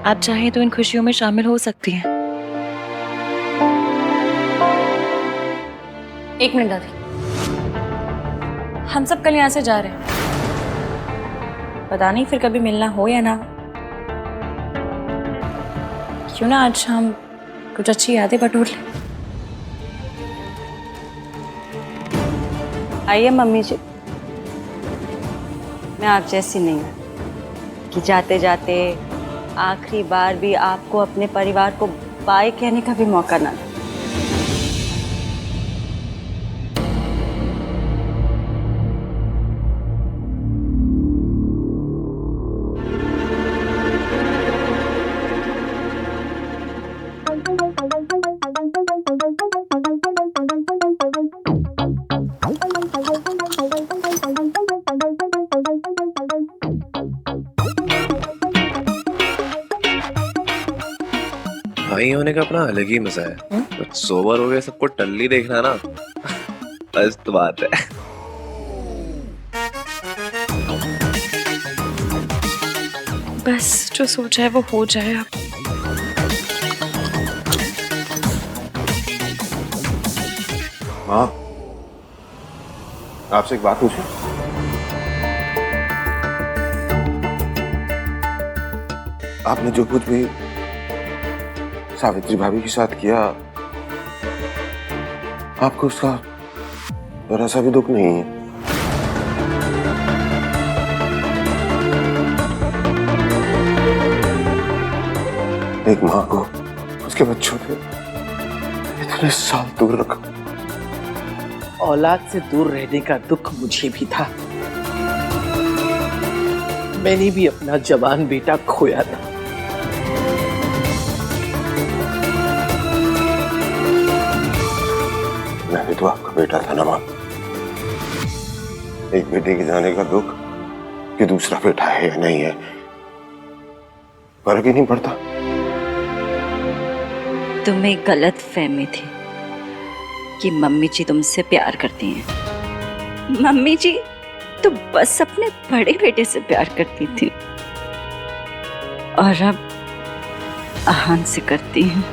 आप चाहें तो इन खुशियों में शामिल हो सकती हैं। एक मिनट दादी, हम सब कल यहाँ से जा रहे हैं। पता नहीं फिर कभी मिलना हो या ना। क्यों ना आज हम कुछ अच्छी यादें बटोर लें। आइए मम्मी जी, मैं आप जैसी नहीं हूँ कि जाते जाते आखिरी बार भी आपको अपने परिवार को बाय कहने का भी मौका ना दे। भाई होने का अपना अलग ही मजा है। तो सोबर हो गए सबको टल्ली देखना ना, बस तो बात है। बस जो सोचा है वो हो जाए। आप माँ, आपसे एक बात पूछूं? आपने जो कुछ भी सावित्री भाभी के साथ किया, आपको उसका जरा सा भी दुख नहीं है? एक माँ को उसके बच्चों से इतने साल दूर रखा। औलाद से दूर रहने का दुख मुझे भी था। मैंने भी अपना जवान बेटा खोया था। तो आपका बेटा था ना माँ। एक बेटे के जाने का दुख कि दूसरा बेटा है या नहीं है फर्क ही नहीं पड़ता। तुम्हें गलत फहमी थी कि मम्मी जी तुमसे प्यार करती हैं। मम्मी जी तो बस अपने बड़े बेटे से प्यार करती थी और अब आहान से करती हैं।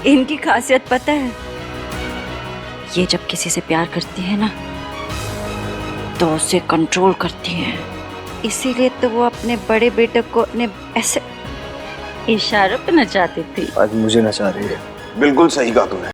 इनकी खासियत पता है, ये जब किसी से प्यार करती है ना तो उसे कंट्रोल करती हैं। इसीलिए तो वो अपने बड़े बेटे को अपने ऐसे इशारों पे नचाती थी। आज मुझे नचा रही है। बिल्कुल सही कहा तुमने।